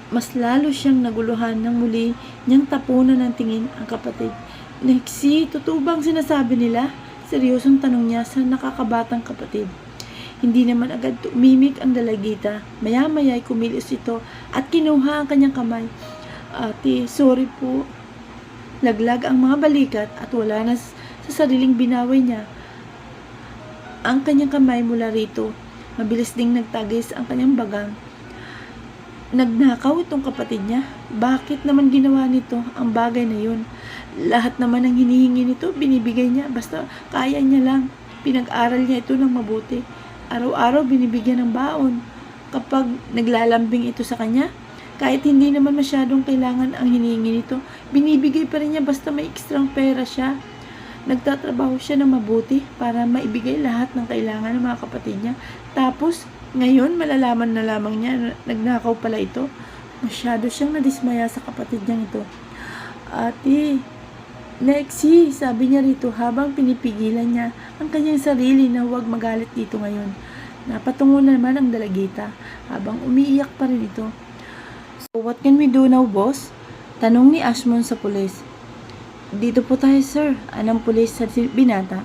Mas lalo siyang naguluhan nang muli niyang tapunan ng tingin ang kapatid. Lexie, totoo bang sinasabi nila? Seryosong tanong niya sa nakakabatang kapatid. Hindi naman agad umimik ang dalagita. Maya-maya ay kumilos ito at kinuha ang kanyang kamay. Ate, sorry po. Laglag ang mga balikat at wala na sa sariling binaway niya ang kanyang kamay mula rito. Mabilis ding nagtagis ang kanyang bagang. Nagnakaw itong kapatid niya. Bakit naman ginawa nito ang bagay na yun? Lahat naman ng hinihingi nito, binibigay niya. Basta kaya niya lang. Pinag-aral niya ito ng mabuti. Araw-araw binibigyan ng baon. Kapag naglalambing ito sa kanya, kahit hindi naman masyadong kailangan ang hinihingi nito, binibigay pa rin niya basta may ekstrang pera siya. Nagtatrabaho siya ng mabuti para maibigay lahat ng kailangan ng mga kapatid niya. Tapos, ngayon, malalaman na lamang niya na nagnakaw pala ito. Masyado siyang nadismaya sa kapatid niyang ito. Ate, Lexie, sabi niya rito habang pinipigilan niya ang kanyang sarili na huwag magalit dito ngayon. Napatungo na naman ang dalagita habang umiiyak pa rin ito. So, what can we do now, boss? Tanong ni Ashmon sa pulis. Dito po tayo, sir. Anong pulis sa binata?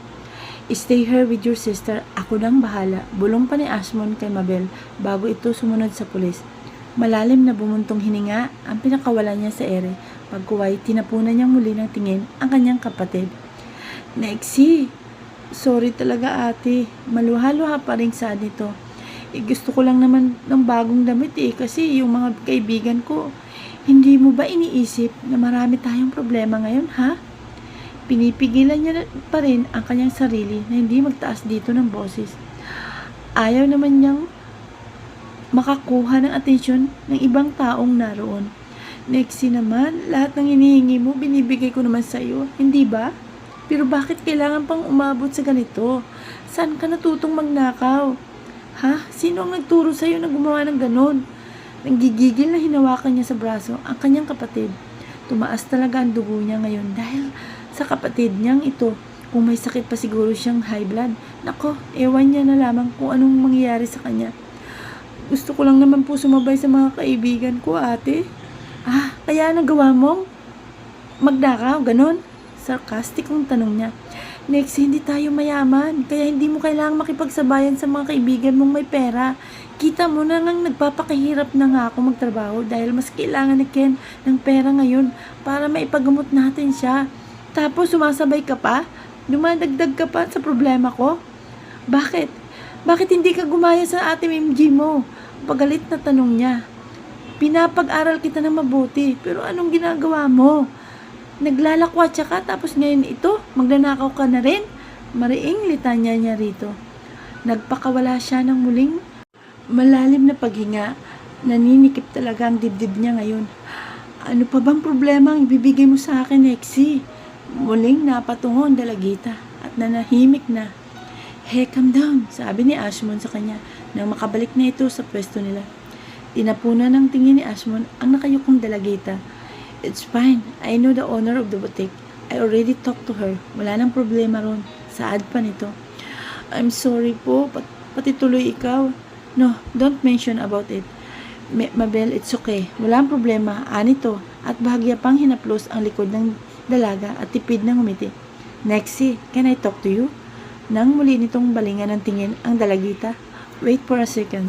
Stay here with your sister. Ako nang bahala. Bulong pa ni Ashmon kay Mabel bago ito sumunod sa pulis. Malalim na bumuntong hininga ang pinakawalan niya sa ere. Pagkuway, tinapunan niyang muli ng tingin ang kanyang kapatid. Nexie, sorry talaga ate. Maluha-luha pa rin sa nito. Gusto ko lang naman ng bagong damit kasi yung mga kaibigan ko. Hindi mo ba iniisip na marami tayong problema ngayon, ha? Pinipigilan niya pa rin ang kanyang sarili na hindi magtaas dito ng boses. Ayaw naman niyang makakuha ng atensyon ng ibang taong naroon. Nexie naman, lahat ng hinihingi mo, binibigay ko naman sa iyo, hindi ba? Pero bakit kailangan pang umabot sa ganito? Saan ka natutong magnakaw? Ha? Sino ang nagturo sa iyo na gumawa ng ganon? Nanggigigil na hinawakan niya sa braso ang kanyang kapatid. Tumaas talaga ang dugo niya ngayon dahil sa kapatid niyang ito. Kung may sakit pa siguro siyang high blood. Nako, ewan niya na lamang kung anong mangyayari sa kanya. Gusto ko lang naman po sumabay sa mga kaibigan ko, ate. Kaya nagawa mong magnakaw, ganon? Sarkastikong tanong niya. Next, hindi tayo mayaman. Kaya hindi mo kailangang makipagsabayan sa mga kaibigan mong may pera. Kita mo na ngang nagpapakahirap na nga ako magtrabaho dahil mas kailangan ni Ken ng pera ngayon para maipagamot natin siya. Tapos sumasabay ka pa? Dumadagdag ka pa sa problema ko? Bakit? Bakit hindi ka gumaya sa ate MG mo? Pagalit na tanong niya. Pinapag-aral kita na mabuti, pero anong ginagawa mo? Naglalakwatsa ka tapos ngayon ito, magnanakaw ka na rin? Mariing litanya niya rito. Nagpakawala siya ng muling malalim na paghinga. Naninikip talaga ang dibdib niya ngayon. Ano pa bang problema ang ibibigay mo sa akin, Lexie? Muling napatungo ang dalagita at nanahimik na. Hey, calm down, sabi ni Ashmon sa kanya nang makabalik na ito sa pwesto nila. Tinapunan ng tingin ni Ashmon ang nakayukong dalagita. It's fine. I know the owner of the boutique. I already talked to her. Wala nang problema ron. Saad pa nito. I'm sorry po, pati tuloy ikaw. No, don't mention about it. Mabel, it's okay. Walang problema. Anito. At bahagya pang hinaplos ang likod ng dalaga at tipid ng umiti. Nexie, can I talk to you? Nang muli nitong balingan ng tingin ang dalagita. Wait for a second.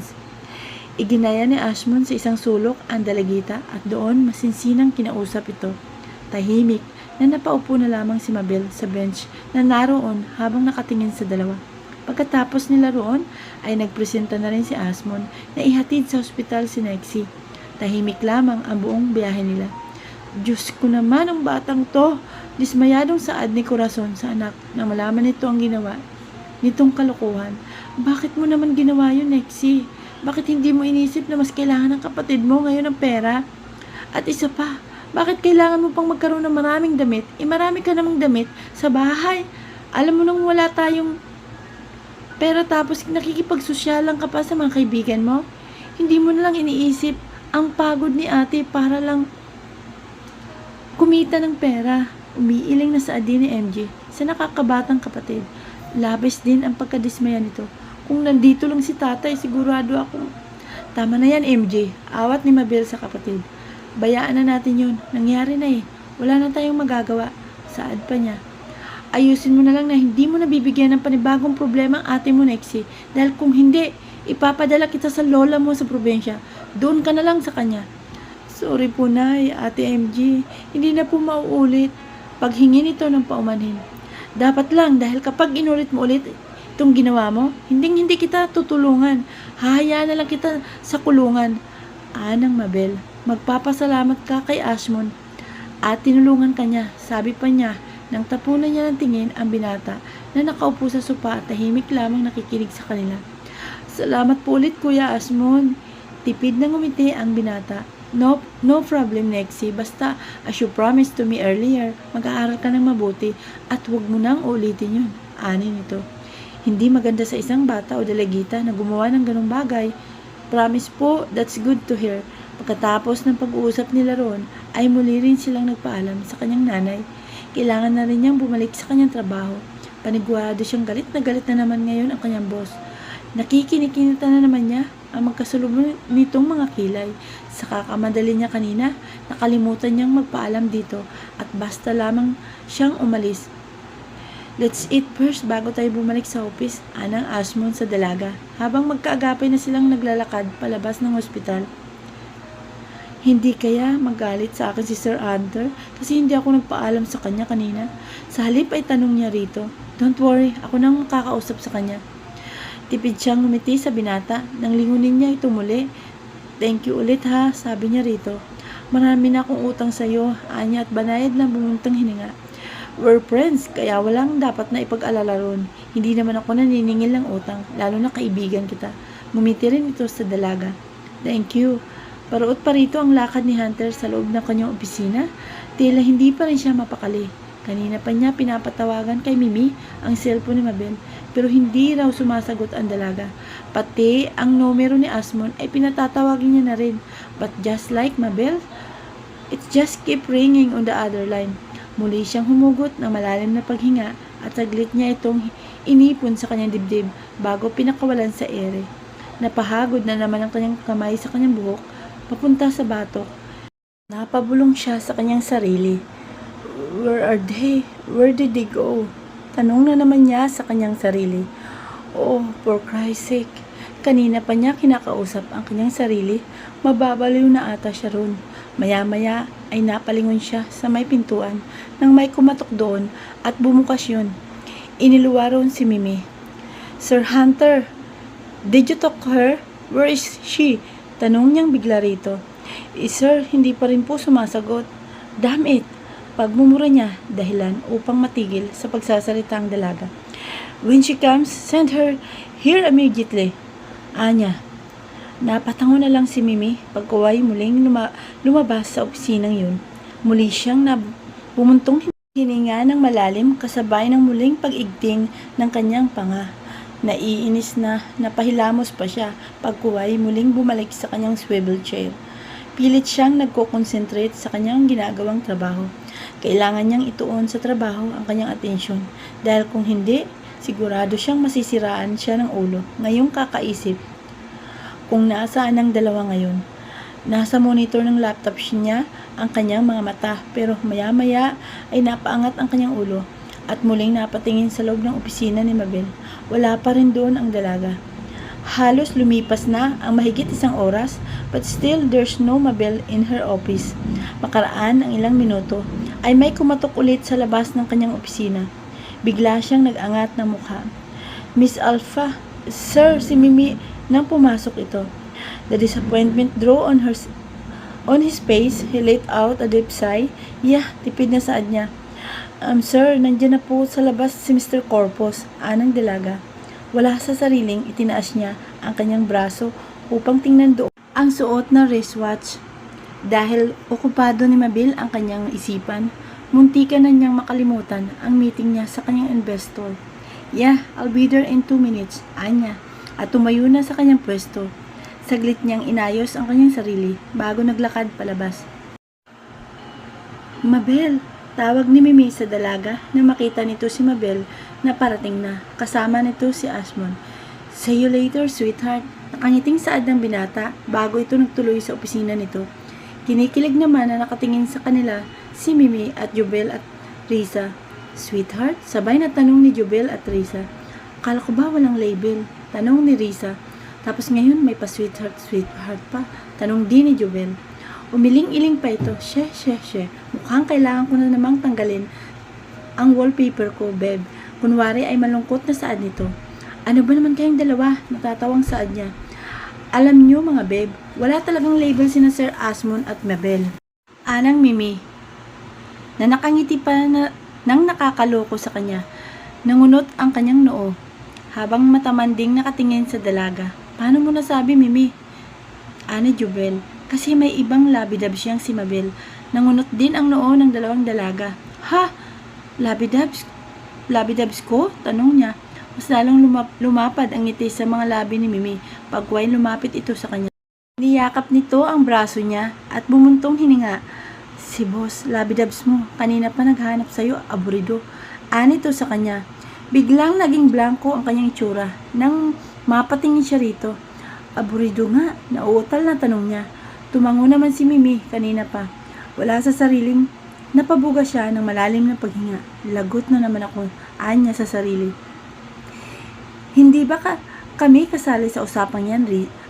Iginaya ni Ashmon sa isang sulok ang dalagita at doon masinsinang kinausap ito. Tahimik na napaupo na lamang si Mabel sa bench na naroon habang nakatingin sa dalawa. Pagkatapos nila roon ay nagpresenta na rin si Ashmon na ihatid sa ospital si Nexie. Tahimik lamang ang buong biyahe nila. Diyos ko naman ang batang to! Dismayadong saad ni Corazon sa anak na malaman nito ang ginawa nitong kalokohan. Bakit mo naman ginawa yun, Nexie? Bakit hindi mo inisip na mas kailangan ng kapatid mo ngayon ng pera? At isa pa, bakit kailangan mo pang magkaroon ng maraming damit? Marami ka namang damit sa bahay. Alam mo nang wala tayong pera tapos nakikipagsosyalan ka pa sa mga kaibigan mo? Hindi mo na lang iniisip ang pagod ni ate para lang kumita ng pera. Umiiling na sa adi ni MJ sa nakakabatang kapatid. Labis din ang pagkadismaya nito. Kung nandito lang si tatay, sigurado ako. Tama na yan, MJ. Awat ni Mabel sa kapatid. Bayaan na natin yun. Nangyari na eh. Wala na tayong magagawa. Saad pa niya. Ayusin mo na lang na hindi mo nabibigyan ng panibagong problema ang ate mo, Nexie. Dahil kung hindi, ipapadala kita sa lola mo sa probinsya. Doon ka na lang sa kanya. Sorry po, Nay, ate MJ. Hindi na po mauulit. Paghingi nito ng paumanhin. Dapat lang dahil kapag inulit mo ulit itong ginawa mo, hindi kita tutulungan. Hahayaan na lang kita sa kulungan. Anang Mabel, magpapasalamat ka kay Ashmon at tinulungan ka niya. Sabi pa niya, nang tapunan niya ng tingin ang binata na nakaupo sa sopa at tahimik lamang nakikinig sa kanila. Salamat po ulit, Kuya Ashmon. Tipid na ngumiti ang binata. No problem, Nexie. Basta, as you promised to me earlier, mag-aaral ka ng mabuti at huwag mo nang ulitin yun. Ani nito. Hindi maganda sa isang bata o dalagita na gumawa ng ganong bagay. Promise po, that's good to hear. Pagkatapos ng pag-uusap nila roon, ay muli rin silang nagpaalam sa kanyang nanay. Kailangan na rin niyang bumalik sa kanyang trabaho. Paniguado siyang galit na naman ngayon ang kanyang boss. Nakikinikinita na naman niya ang magkasalubong nitong mga kilay. Sa kakamadali niya kanina, nakalimutan niyang magpaalam dito at basta lamang siyang umalis. Let's eat first bago tayo bumalik sa office, anang Ashmon sa dalaga, habang magkaagapay na silang naglalakad palabas ng ospital. Hindi kaya magalit sa akin si Sir Hunter kasi hindi ako nagpaalam sa kanya kanina. Sa halip ay tanong niya rito. Don't worry, ako nang makakausap sa kanya. Tipid siyang ngumiti sa binata nang lingunin niya ito muli. Thank you ulit ha, sabi niya rito. Marami na akong utang sa iyo, anya at banayad na bumuntang hininga. We're friends, kaya walang dapat na ipag-alala ron. Hindi naman ako naniningil ng utang, lalo na kaibigan kita. Ngumiti rin ito sa dalaga. Thank you. Paruot pa rito ang lakad ni Hunter sa loob ng kanyang opisina. Tila hindi pa rin siya mapakali. Kanina pa niya pinapatawagan kay Mimi ang cellphone ni Mabel, pero hindi raw sumasagot ang dalaga. Pati ang numero ni Ashmon ay pinatatawagin niya na rin. But just like Mabel, it just keep ringing on the other line. Muli siyang humugot ng malalim na paghinga at saglit niya itong inipon sa kanyang dibdib bago pinakawalan sa ere. Napahagod na naman ang kanyang kamay sa kanyang buhok papunta sa batok. Napabulong siya sa kanyang sarili. Where are they? Where did they go? Tanong na naman niya sa kanyang sarili. Oh, for Christ's sake. Kanina pa niya kinakausap ang kanyang sarili. Mababaliw na ata siya ron. Maya-maya ay napalingon siya sa may pintuan nang may kumatok doon at bumukas yun. Iniluwa ron si Mimi. Sir Hunter, did you talk to her? Where is she? Tanong niyang bigla rito. Sir, hindi pa rin po sumasagot. Damn it! Pagmumura niya dahilan upang matigil sa pagsasalita ang dalaga. When she comes, send her here immediately. Anya, napatango na lang si Mimi pagkaway muling lumabas sa opisinang yun. Muli siyang bumuntong hininga ng malalim kasabay ng muling pag-igting ng kanyang panga. Naiinis na napahilamos pa siya pagkuway muling bumalik sa kanyang swivel chair. Pilit siyang nagko-concentrate sa kanyang ginagawang trabaho. Kailangan niyang ituon sa trabaho ang kanyang atensyon dahil kung hindi, Sigurado siyang masisiraan siya ng ulo. Ngayong kakaisip kung nasaan ang dalawa ngayon. Nasa monitor ng laptop niya ang kanyang mga mata, pero maya-maya ay napaangat ang kanyang ulo at muling napatingin sa loob ng opisina ni Mabel. Wala pa rin doon ang dalaga. Halos lumipas na ang mahigit 1 oras, but still there's no Mabel in her office. Makaraan ang ilang minuto, ay may kumatok ulit sa labas ng kanyang opisina. Bigla siyang nag-angat ng mukha. Miss Alpha, sir, si Mimi, nang pumasok ito. The disappointment drew on his face. He let out a deep sigh. Yeah, tipid na saad niya. Sir, nandiyan na po sa labas si Mr. Corpus, anang dalaga. Wala sa sariling, itinaas niya ang kanyang braso upang tingnan doon ang suot na wristwatch. Dahil okupado ni Mabel ang kanyang isipan, muntikan na niyang makalimutan ang meeting niya sa kanyang investor. Yeah, I'll be there in 2 minutes, anya. At tumayo na sa kanyang pwesto. Saglit niyang inayos ang kanyang sarili bago naglakad palabas. Mabel, tawag ni Mimi sa dalaga na makita nito si Mabel na parating na. Kasama nito si Ashmon. See you later, sweetheart. Nakangiting saad ng binata bago ito nagtuloy sa opisina nito. Kinikilig naman na nakatingin sa kanila si Mimi at Jubel at Risa. Sweetheart? Sabay na tanong ni Jubel at Risa. Akala ko ba walang label? Tanong ni Risa. Tapos ngayon may pa sweetheart pa. Tanong din ni Jubel. Umiling-iling pa ito. She. Mukhang kailangan ko na namang tanggalin ang wallpaper ko, Beb. Kunwari ay malungkot na saad nito. Ano ba naman kayong dalawa? Natatawang saad niya. Alam niyo mga Beb, wala talagang label sina Sir Ashmon at Mabel. Anang Mimi, na nakangiti pa na nang nakakaloko sa kanya. Nangunot ang kanyang noo habang matamanding nakatingin sa dalaga. Paano mo nasabi, Mimi? Ani Jubel, kasi may ibang labidab siyang si Mabel. Nangunot din ang noo ng dalawang dalaga. Ha? Labidabs ko? Tanong niya. Mas lalong lumapad ang ngiti sa mga labi ni Mimi pagway lumapit ito sa kanya. Niyakap nito ang braso niya at bumuntong hininga. Si boss, labidabs mo. Kanina pa naghanap sa'yo, aburido. Anito sa kanya. Biglang naging blanco ang kanyang itsura nang mapatingin siya rito. Aburido nga, nauutal na tanong niya. Tumango naman si Mimi kanina pa. Wala sa sariling, napabuga siya ng malalim na paghinga. Lagot na naman ako, anya sa sarili. Hindi ba kami kasali sa usapang yan,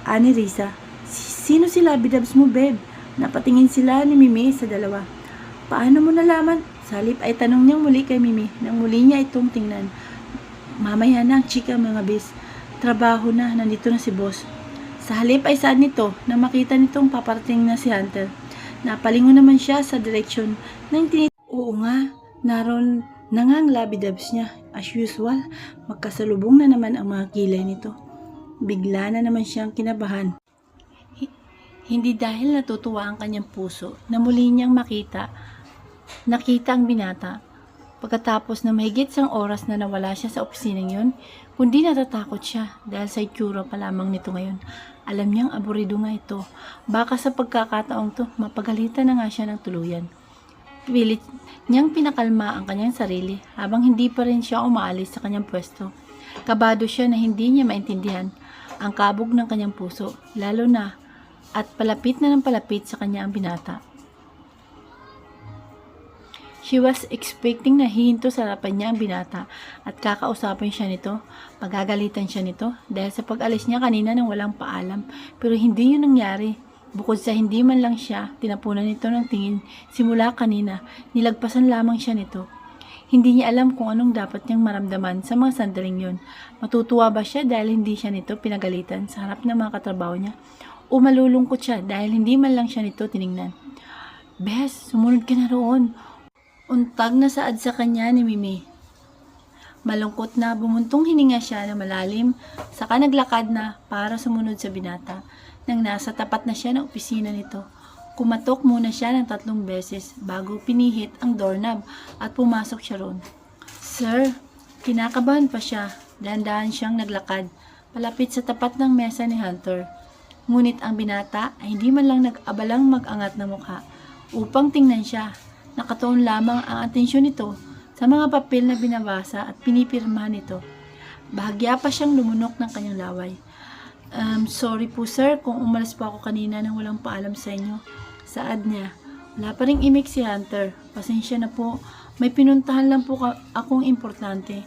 ani Risa? Sino si labidabs mo, Beb? Napatingin sila ni Mimi sa dalawa. Paano mo nalaman? Salip ay tanong niyang muli kay Mimi nang muli niya itong tingnan. Mamaya na ang chika mga bis. Trabaho na, nandito na si boss. Sa halip ay saan nito na makita nitong paparating na si Hunter. Napalingon naman siya sa direksyon ng Oo nga, naroon na nga ang labidabs niya. As usual, magkasalubong na naman ang mga kilay nito. Bigla na naman siyang kinabahan. Hindi dahil natutuwa ang kanyang puso na muli niyang nakita ang binata. Pagkatapos na mahigit 1 oras na nawala siya sa opisinang yun, kundi natatakot siya dahil sa itsura pa lamang nito ngayon. Alam niyang aburido nga ito. Baka sa pagkakataong to, mapagalitan na nga siya ng tuluyan. Pilit niyang pinakalma ang kanyang sarili habang hindi pa rin siya umaalis sa kanyang pwesto. Kabado siya na hindi niya maintindihan ang kabog ng kanyang puso, lalo na at palapit na ng palapit sa kanya ang binata. She was expecting na hihinto sa harapan niya ang binata at kakausapin siya nito, pagagalitan siya nito dahil sa pag-alis niya kanina nang walang paalam, pero hindi yun nangyari. Bukod sa hindi man lang siya tinapunan nito ng tingin simula kanina, nilagpasan lamang siya nito. Hindi niya alam kung anong dapat niyang maramdaman sa mga sandaling yun. Matutuwa ba siya dahil hindi siya nito pinagalitan sa harap ng mga katrabaho niya? O malulungkot siya dahil hindi man lang siya nito tiningnan? Bes, sumunod ka na roon. Untag na saad sa kanya ni Mimi. Malungkot na bumuntong hininga siya na malalim, saka naglakad na para sumunod sa binata. Nang nasa tapat na siya ng opisina nito, kumatok muna siya ng 3 beses bago pinihit ang doorknob at pumasok siya roon. Sir, kinakabahan pa siya. Dahan-dahan siyang naglakad, palapit sa tapat ng mesa ni Hunter. Ngunit ang binata ay hindi man lang nag-abalang mag-angat na mukha upang tingnan siya. Nakatuon lamang ang atensyon nito sa mga papel na binabasa at pinipirmahan nito. Bahagya pa siyang lumunok ng kanyang laway. Sorry po sir kung umalis po ako kanina nang walang paalam sa inyo. Saad niya. Wala pa ring imik si Hunter. Pasensya na po. May pinuntahan lang po akong importante.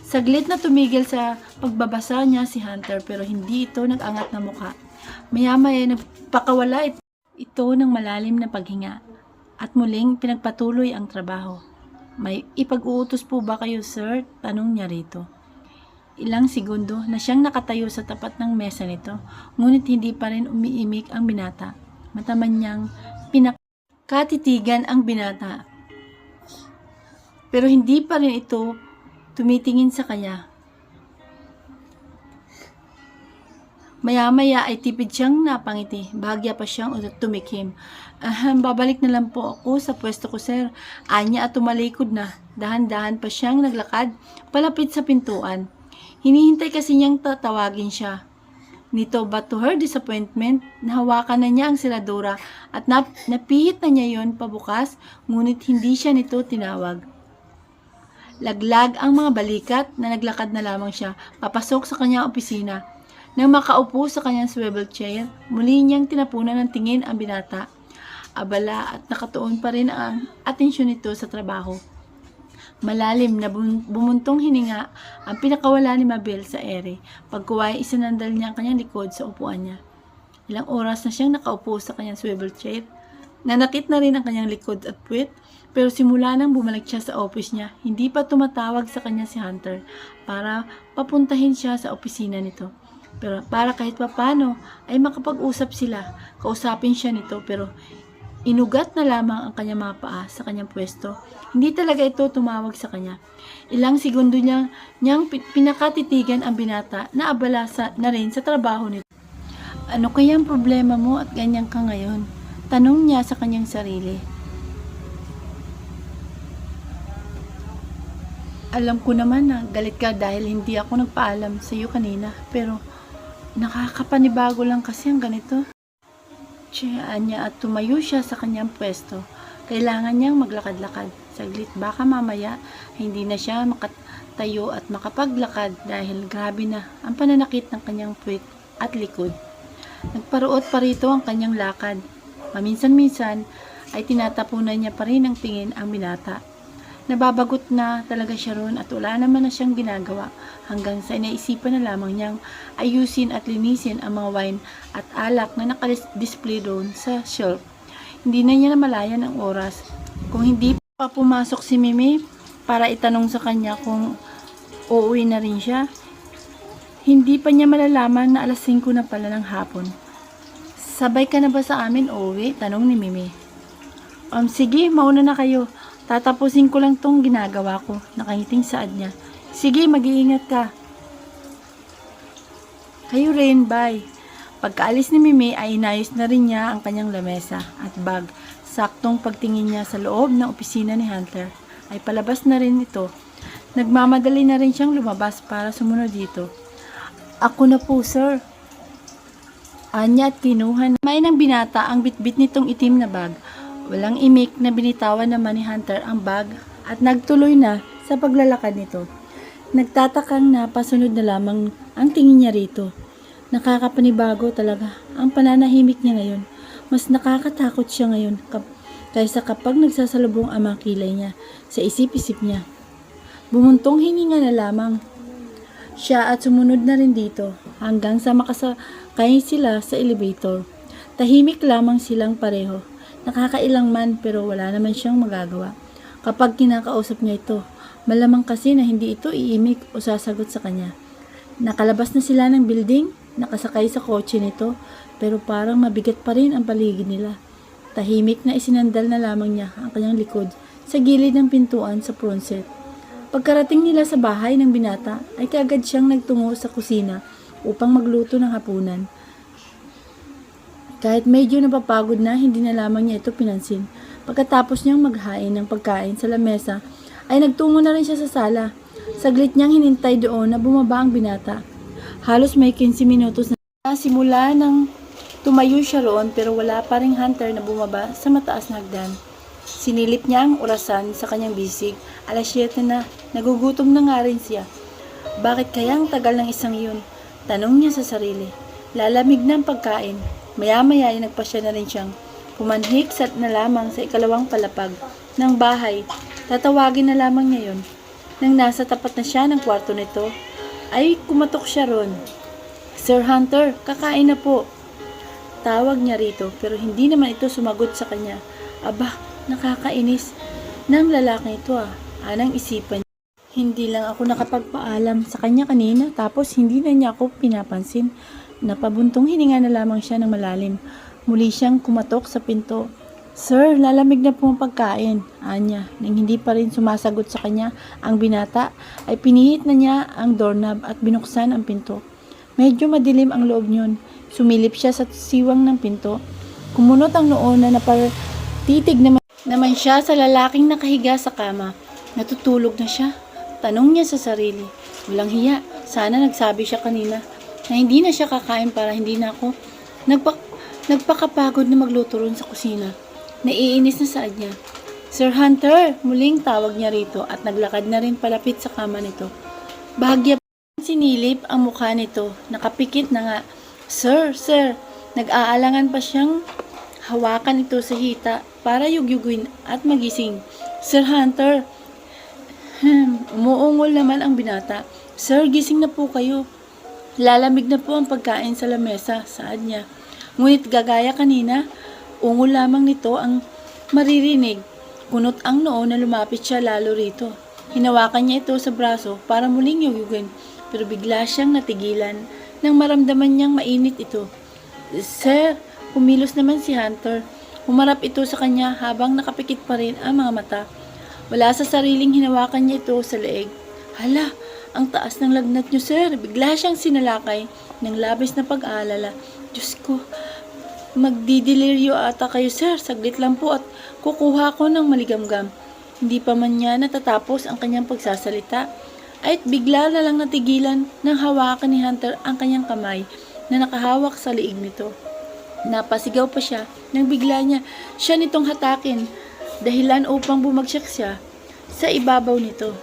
Saglit na tumigil sa pagbabasa niya si Hunter pero hindi ito nag-angat na mukha. Maya-maya nagpakawala ito ng malalim na paghinga at muling pinagpatuloy ang trabaho. May ipag-uutos po ba kayo sir? Tanong niya rito. Ilang segundo na siyang nakatayo sa tapat ng mesa nito, ngunit hindi pa rin umiimik ang binata. Mataman niyang pinakatitigan ang binata. Pero hindi pa rin ito tumitingin sa kanya. Maya-maya ay tipid siyang napangiti. Bahagya pa siyang tumikim. Babalik na lang po ako sa pwesto ko, sir. Anya at tumalikod na. Dahan-dahan pa siyang naglakad palapit sa pintuan. Hinihintay kasi niyang tatawagin siya. Nito, but to her disappointment, nahawakan na niya ang seladora at napihit na niya yon pabukas, ngunit hindi siya nito tinawag. Laglag ang mga balikat na naglakad na lamang siya papasok sa kanyang opisina. Nang makaupo sa kanyang swivel chair, muli niyang tinapunan ng tingin ang binata. Abala at nakatuon pa rin ang atensyon nito sa trabaho. Malalim na bumuntong hininga ang pinakawala ni Mabel sa ere. Pagkuway, isinandal niya ang kanyang likod sa upuan niya. Ilang oras na siyang nakaupo sa kanyang swivel chair. Nanakit na rin ang kanyang likod at puwet, pero simula nang bumalik siya sa office niya, hindi pa tumatawag sa kanya si Hunter para papuntahin siya sa opisina nito. Pero para kahit papano ay makapag-usap sila, kausapin siya nito pero inugat na lamang ang kanyang mga paa sa kanyang pwesto. Hindi talaga ito tumawag sa kanya. Ilang segundo niyang pinakatitigan ang binata na abala na rin sa trabaho nito. Ano kaya ang problema mo at ganyan ka ngayon? Tanong niya sa kanyang sarili. Alam ko naman na galit ka dahil hindi ako nagpaalam sa iyo kanina, pero nakakapanibago lang kasi ang ganito. Tsiyaan niya at tumayo siya sa kanyang pwesto. Kailangan niyang maglakad-lakad. Saglit baka mamaya hindi na siya makatayo at makapaglakad dahil grabe na ang pananakit ng kanyang puwet at likod. Nagparuot pa rito ang kanyang lakad. Paminsan-minsan ay tinatapunan niya pa rin ang tingin ang binata. Nababagot na talaga siya roon at wala naman na siyang ginagawa hanggang sa inaisipan na lamang niyang ayusin at linisin ang mga wine at alak na nakadisplay doon sa shelf. Hindi na niya namalayan ang oras. Kung hindi pa pumasok si Mimi para itanong sa kanya kung uuwi na rin siya, hindi pa niya malalaman na alas 5 na pala ng hapon. Sabay ka na ba sa amin uuwi? Tanong ni Mimi. Sige, mauna na kayo. Tatapusin ko lang tong ginagawa ko. Nakangiting saad niya. Sige, mag-iingat ka. Kayo rin, bye. Pagkaalis ni Mimi ay inayos na rin niya ang kanyang lamesa at bag. Saktong pagtingin niya sa loob ng opisina ni Hunter ay palabas na rin ito. Nagmamadali na rin siyang lumabas para sumunod dito. Ako na po, sir. Anya at kinuha may ng binata ang bitbit nitong itim na bag. Walang imik na binitawan naman ni Hunter ang bag at nagtuloy na sa paglalakad nito. Nagtatakang napasunod na lamang ang tingin niya rito. Nakakapanibago talaga ang pananahimik niya ngayon. Mas nakakatakot siya ngayon kaysa kapag nagsasalubong ang mga kilay niya sa isip-isip niya. Bumuntong hininga na lamang siya at sumunod na rin dito hanggang sa makasakay sila sa elevator. Tahimik lamang silang pareho. Nakakailang man pero wala naman siyang magagawa. Kapag kinakausap niya ito, malamang kasi na hindi ito iimik o sasagot sa kanya. Nakalabas na sila ng building, nakasakay sa kotse nito, pero parang mabigat pa rin ang paligid nila. Tahimik na isinandal na lamang niya ang kanyang likod sa gilid ng pintuan sa front seat. Pagkarating nila sa bahay ng binata, ay kaagad siyang nagtungo sa kusina upang magluto ng hapunan. Kahit medyo napapagod na, hindi na lamang niya ito pinansin. Pagkatapos niyang maghain ng pagkain sa lamesa, ay nagtungo na rin siya sa sala. Saglit niyang hinintay doon na bumaba ang binata. Halos may 15 minutos na simula nang tumayo siya roon pero wala pa ring Hunter na bumaba sa mataas na hagdan. Sinilip niya ang orasan sa kanyang bisig. Alas 7 na, nagugutom na nga rin siya. Bakit kaya ang tagal ng isang yun? Tanong niya sa sarili. Lalamig na ang pagkain. Maya-maya ay nagpasya na rin siyang pumanhik na lamang sa ikalawang palapag ng bahay. Tatawagin na lamang niya yun. Nang nasa tapat na siya ng kwarto nito, ay kumatok siya ron. Sir Hunter, kakain na po. Tawag niya rito pero hindi naman ito sumagot sa kanya. Aba, nakakainis ng lalaki ito Anang isipan niya. Hindi lang ako nakapagpaalam sa kanya kanina tapos hindi na niya ako pinapansin. Napabuntong hininga na lamang siya ng malalim. Muli siyang kumatok sa pinto. Sir, lalamig na po ang pagkain. Anya, nang hindi pa rin sumasagot sa kanya ang binata, ay pinihit na niya ang doorknob at binuksan ang pinto. Medyo madilim ang loob niyon. Sumilip siya sa siwang ng pinto. Kumunot ang noo na napatitig naman siya sa lalaking nakahiga sa kama. Natutulog na siya. Tanong niya sa sarili. Walang hiya. Sana nagsabi siya kanina na hindi na siya kakain para hindi na ako nagpakapagod na magluto ron sa kusina. Naiinis na saad niya. Sir Hunter, muling tawag niya rito at naglakad na rin palapit sa kama nito. Bahagya pa sinilip ang mukha nito. Nakapikit na nga. Sir, nag-aalangan pa siyang hawakan ito sa hita para yugyugin at magising. Sir Hunter, umuungol naman ang binata. Sir, gising na po kayo. Lalamig na po ang pagkain sa lamesa, saad niya. Ngunit gagaya kanina, ungol lamang nito ang maririnig. Kunot ang noo na lumapit siya lalo rito. Hinawakan niya ito sa braso para muling yugyugin, pero bigla siyang natigilan nang maramdaman niyang mainit ito. Sir, kumilos naman si Hunter. Humarap ito sa kanya habang nakapikit pa rin ang mga mata. Wala sa sariling hinawakan niya ito sa leeg. Hala, ang taas ng lagnat niyo, sir. Bigla siyang sinalakay ng labis na pag-aalala. Diyos ko, magdidiliryo ata kayo, sir. Saglit lang po at kukuha ko ng maligamgam. Hindi pa man niya natatapos ang kanyang pagsasalita, ay bigla na lang natigilan ng hawakan ni Hunter ang kanyang kamay na nakahawak sa liig nito. Napasigaw pa siya nang bigla siya nitong hatakin, dahilan upang bumagsak siya sa ibabaw nito.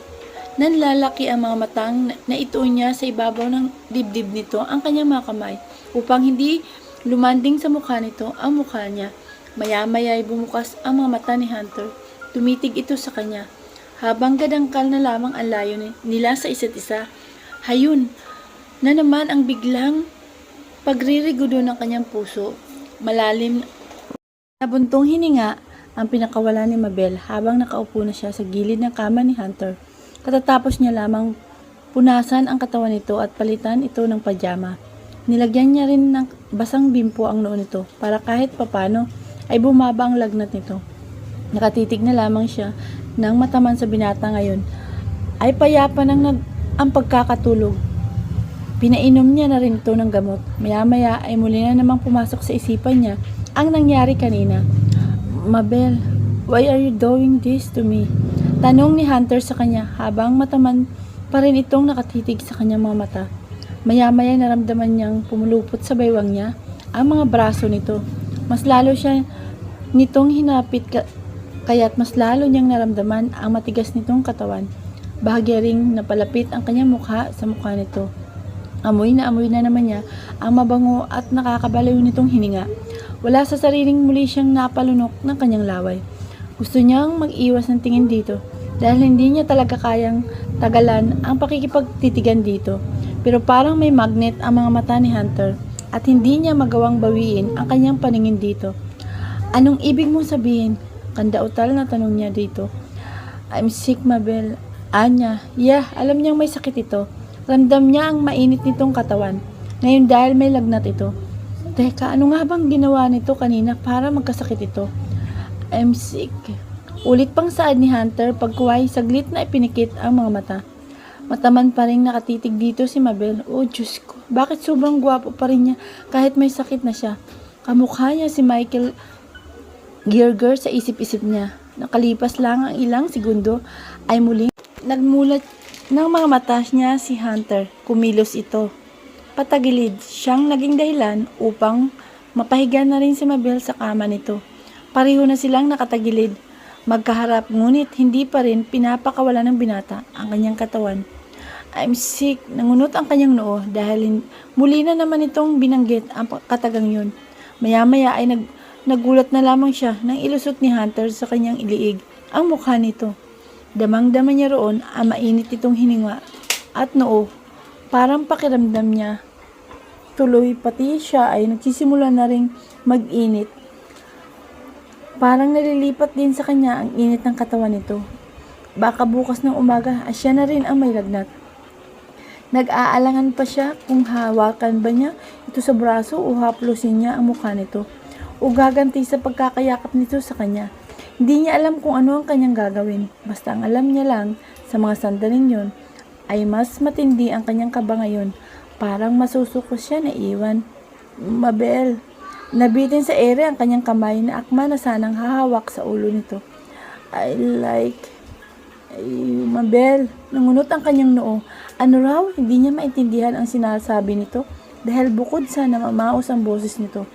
Nanlalaki ang mga matang na ituon niya sa ibabaw ng dibdib nito ang kanyang mga kamay upang hindi lumanding sa mukha nito ang mukha niya. Maya-maya ay bumukas ang mga mata ni Hunter. Tumitig ito sa kanya. Habang gadangkal na lamang ang layo nila sa isa't isa, hayun na naman ang biglang pagririgudo ng kanyang puso. Malalim na buntong hininga ang pinakawala ni Mabel habang nakaupo na siya sa gilid ng kama ni Hunter. Katatapos niya lamang punasan ang katawan nito at palitan ito ng pajama. Nilagyan niya rin ng basang bimpo ang noo nito para kahit papano ay bumaba ang lagnat nito. Nakatitig na lamang siya nang mataman sa binata ngayon ay payapa ang pagkakatulog. Pinainom niya na rin ito ng gamot. Maya-maya ay muli na namang pumasok sa isipan niya ang nangyari kanina. Mabel, why are you doing this to me? Tanong ni Hunter sa kanya habang mataman pa rin itong nakatitig sa kanyang mga mata. Maya-maya naramdaman niyang pumulupot sa baywang niya ang mga braso nito. Mas lalo siya nitong hinapit kaya't mas lalo niyang naramdaman ang matigas nitong katawan. Bahagya ring napalapit ang kanyang mukha sa mukha nito. Amoy na naman niya ang mabango at nakakabaliw nitong hininga. Wala sa sariling muli siyang napalunok ng kanyang laway. Gusto niyang mag-iwas ng tingin dito dahil hindi niya talaga kayang tagalan ang pakikipagtitigan dito. Pero parang may magnet ang mga mata ni Hunter at hindi niya magawang bawiin ang kanyang paningin dito. Anong ibig mong sabihin? Kandautal na tanong niya dito. I'm sick, Mabel. Anya, alam niyang may sakit ito. Ramdam niya ang mainit nitong katawan. Ngayon dahil may lagnat ito. Teka, ano nga bang ginawa nito kanina para magkasakit ito? I'm sick. Ulit pang saad ni Hunter pagkuway saglit na ipinikit ang mga mata. Mataman pa rin nakatitig dito si Mabel. Oh, Diyos ko. Bakit sobrang gwapo pa rin niya kahit may sakit na siya? Kamukha niya si Michael Geiger sa isip-isip niya. Nakalipas lang ang ilang segundo ay muling nagmulat ng mga mata niya si Hunter. Kumilos ito. Patagilid siyang naging dahilan upang mapahiga na rin si Mabel sa kama nito. Pareho na silang nakatagilid. Magkaharap ngunit hindi pa rin pinapakawala ng binata ang kanyang katawan. I'm sick. Nangunot ang kanyang noo dahil muli na naman itong binanggit ang katagang yun. Maya-maya ay nagulat na lamang siya nang ilusot ni Hunter sa kanyang iliig ang mukha nito. Damang-dama niya roon ang mainit itong hininga at noo. Parang pakiramdam niya tuloy pati siya ay nagsisimula na ring mag-init. Parang nalilipat din sa kanya ang init ng katawan nito. Baka bukas ng umaga ay siya na rin ang may lagnat. Nag-aalangan pa siya kung hawakan ba niya ito sa braso o haplusin niya ang mukha nito o gaganti sa pagkakayakap nito sa kanya. Hindi niya alam kung ano ang kanyang gagawin. Basta ang alam niya lang sa mga sandaling yon ay mas matindi ang kanyang kaba ngayon. Parang masusuko siya na iwan. Mabel. Nabitin sa ere ang kanyang kamay na akma na sanang hahawak sa ulo nito. Mabel. Nangunot ang kanyang noo. Ano raw? Hindi niya maintindihan ang sinasabi nito dahil bukod sa namamaos ang boses nito.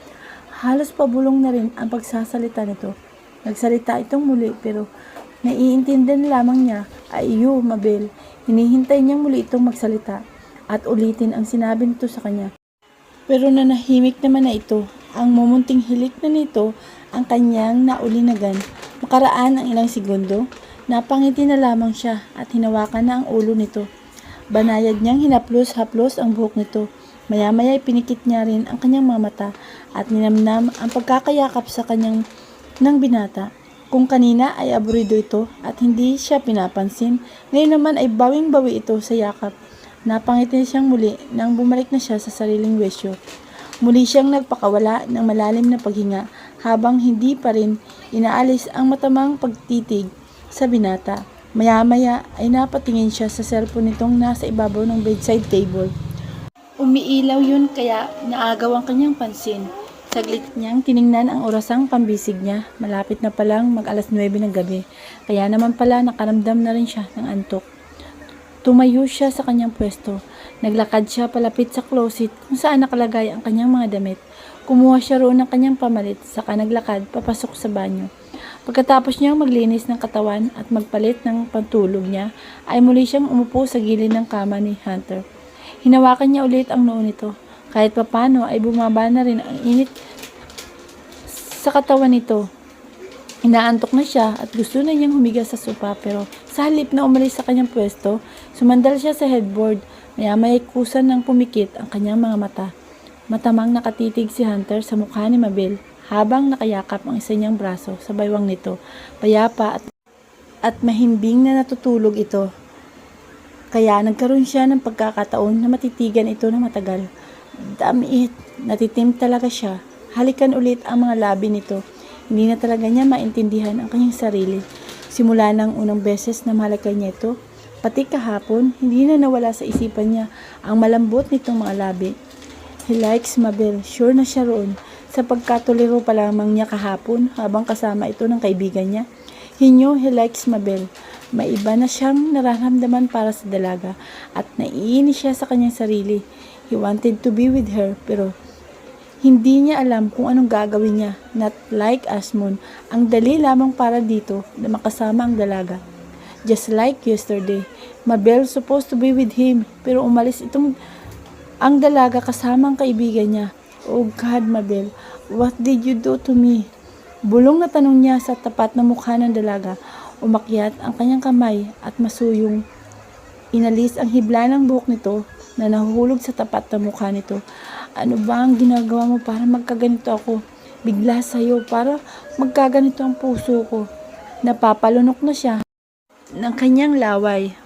Halos pabulong na rin ang pagsasalita nito. Nagsalita itong muli pero naiintindihan lamang niya ay Mabel. Hinihintay niyang muli itong magsalita at ulitin ang sinabi nito sa kanya. Pero nanahimik naman na ito. Ang mumunting hilik na nito ang kanyang naulinagan. Makaraan ang ilang segundo, napangiti na lamang siya at hinawakan na ang ulo nito. Banayad niyang hinaplos-haplos ang buhok nito. Maya-maya pinikit niya rin ang kanyang mga mata at ninamnam ang pagkakayakap sa kanyang ng binata. Kung kanina ay aburido ito at hindi siya pinapansin, ngayon naman ay bawing-bawi ito sa yakap. Napangiti siyang muli nang bumalik na siya sa sariling wesyo. Muli siyang nagpakawala ng malalim na paghinga habang hindi pa rin inaalis ang matamang pagtitig sa binata. Maya-maya ay napatingin siya sa cellphone nitong nasa ibabaw ng bedside table. Umiilaw yun kaya naagaw ang kanyang pansin. Saglit niyang tiningnan ang orasang pambisig niya. Malapit na palang mag-alas 9 ng gabi. Kaya naman pala nakaramdam na rin siya ng antok. Tumayo siya sa kanyang pwesto. Naglakad siya palapit sa closet kung saan nakalagay ang kanyang mga damit. Kumuha siya roon ng kanyang pamalit, saka naglakad papasok sa banyo. Pagkatapos niyang maglinis ng katawan at magpalit ng pantulog niya, ay muli siyang umupo sa gilid ng kama ni Hunter. Hinawakan niya ulit ang noo nito. Kahit papano ay bumaba na rin ang init sa katawan nito. Inaantok na siya at gusto na niyang humiga sa sopa pero sa halip na umalis sa kanyang pwesto, sumandal siya sa headboard. Maya-maya kusan ng pumikit ang kanyang mga mata. Matamang nakatitig si Hunter sa mukha ni Mabel habang nakayakap ang isa niyang braso sa baywang nito. Payapa at mahimbing na natutulog ito. Kaya nagkaroon siya ng pagkakataon na matitigan ito ng matagal. Damit, natitim talaga siya. Halikan ulit ang mga labi nito. Hindi na talaga niya maintindihan ang kanyang sarili. Simula ng unang beses na mahalakan niya ito, pati kahapon, hindi na nawala sa isipan niya ang malambot nitong mga labi. He likes Mabel, sure na siya roon, sa pagkatuliro pa lamang niya kahapon habang kasama ito ng kaibigan niya. He knew he likes Mabel. May iba na siyang nararamdaman para sa dalaga at naiinis siya sa kanyang sarili. He wanted to be with her pero hindi niya alam kung anong gagawin niya. Not like Asmon, ang dali lamang para dito na makasama ang dalaga. Just like yesterday, Mabel supposed to be with him pero umalis itong ang dalaga kasama ang kaibigan niya. Oh God, Mabel, what did you do to me? Bulong na tanong niya sa tapat na mukha ng dalaga. Umakyat ang kanyang kamay at masuyong inalis ang hibla ng buhok nito na nahuhulog sa tapat na mukha nito. Ano ba ang ginagawa mo para magkaganito ako? Bigla sa'yo para magkaganito ang puso ko. Napapalunok na siya ng kanyang laway.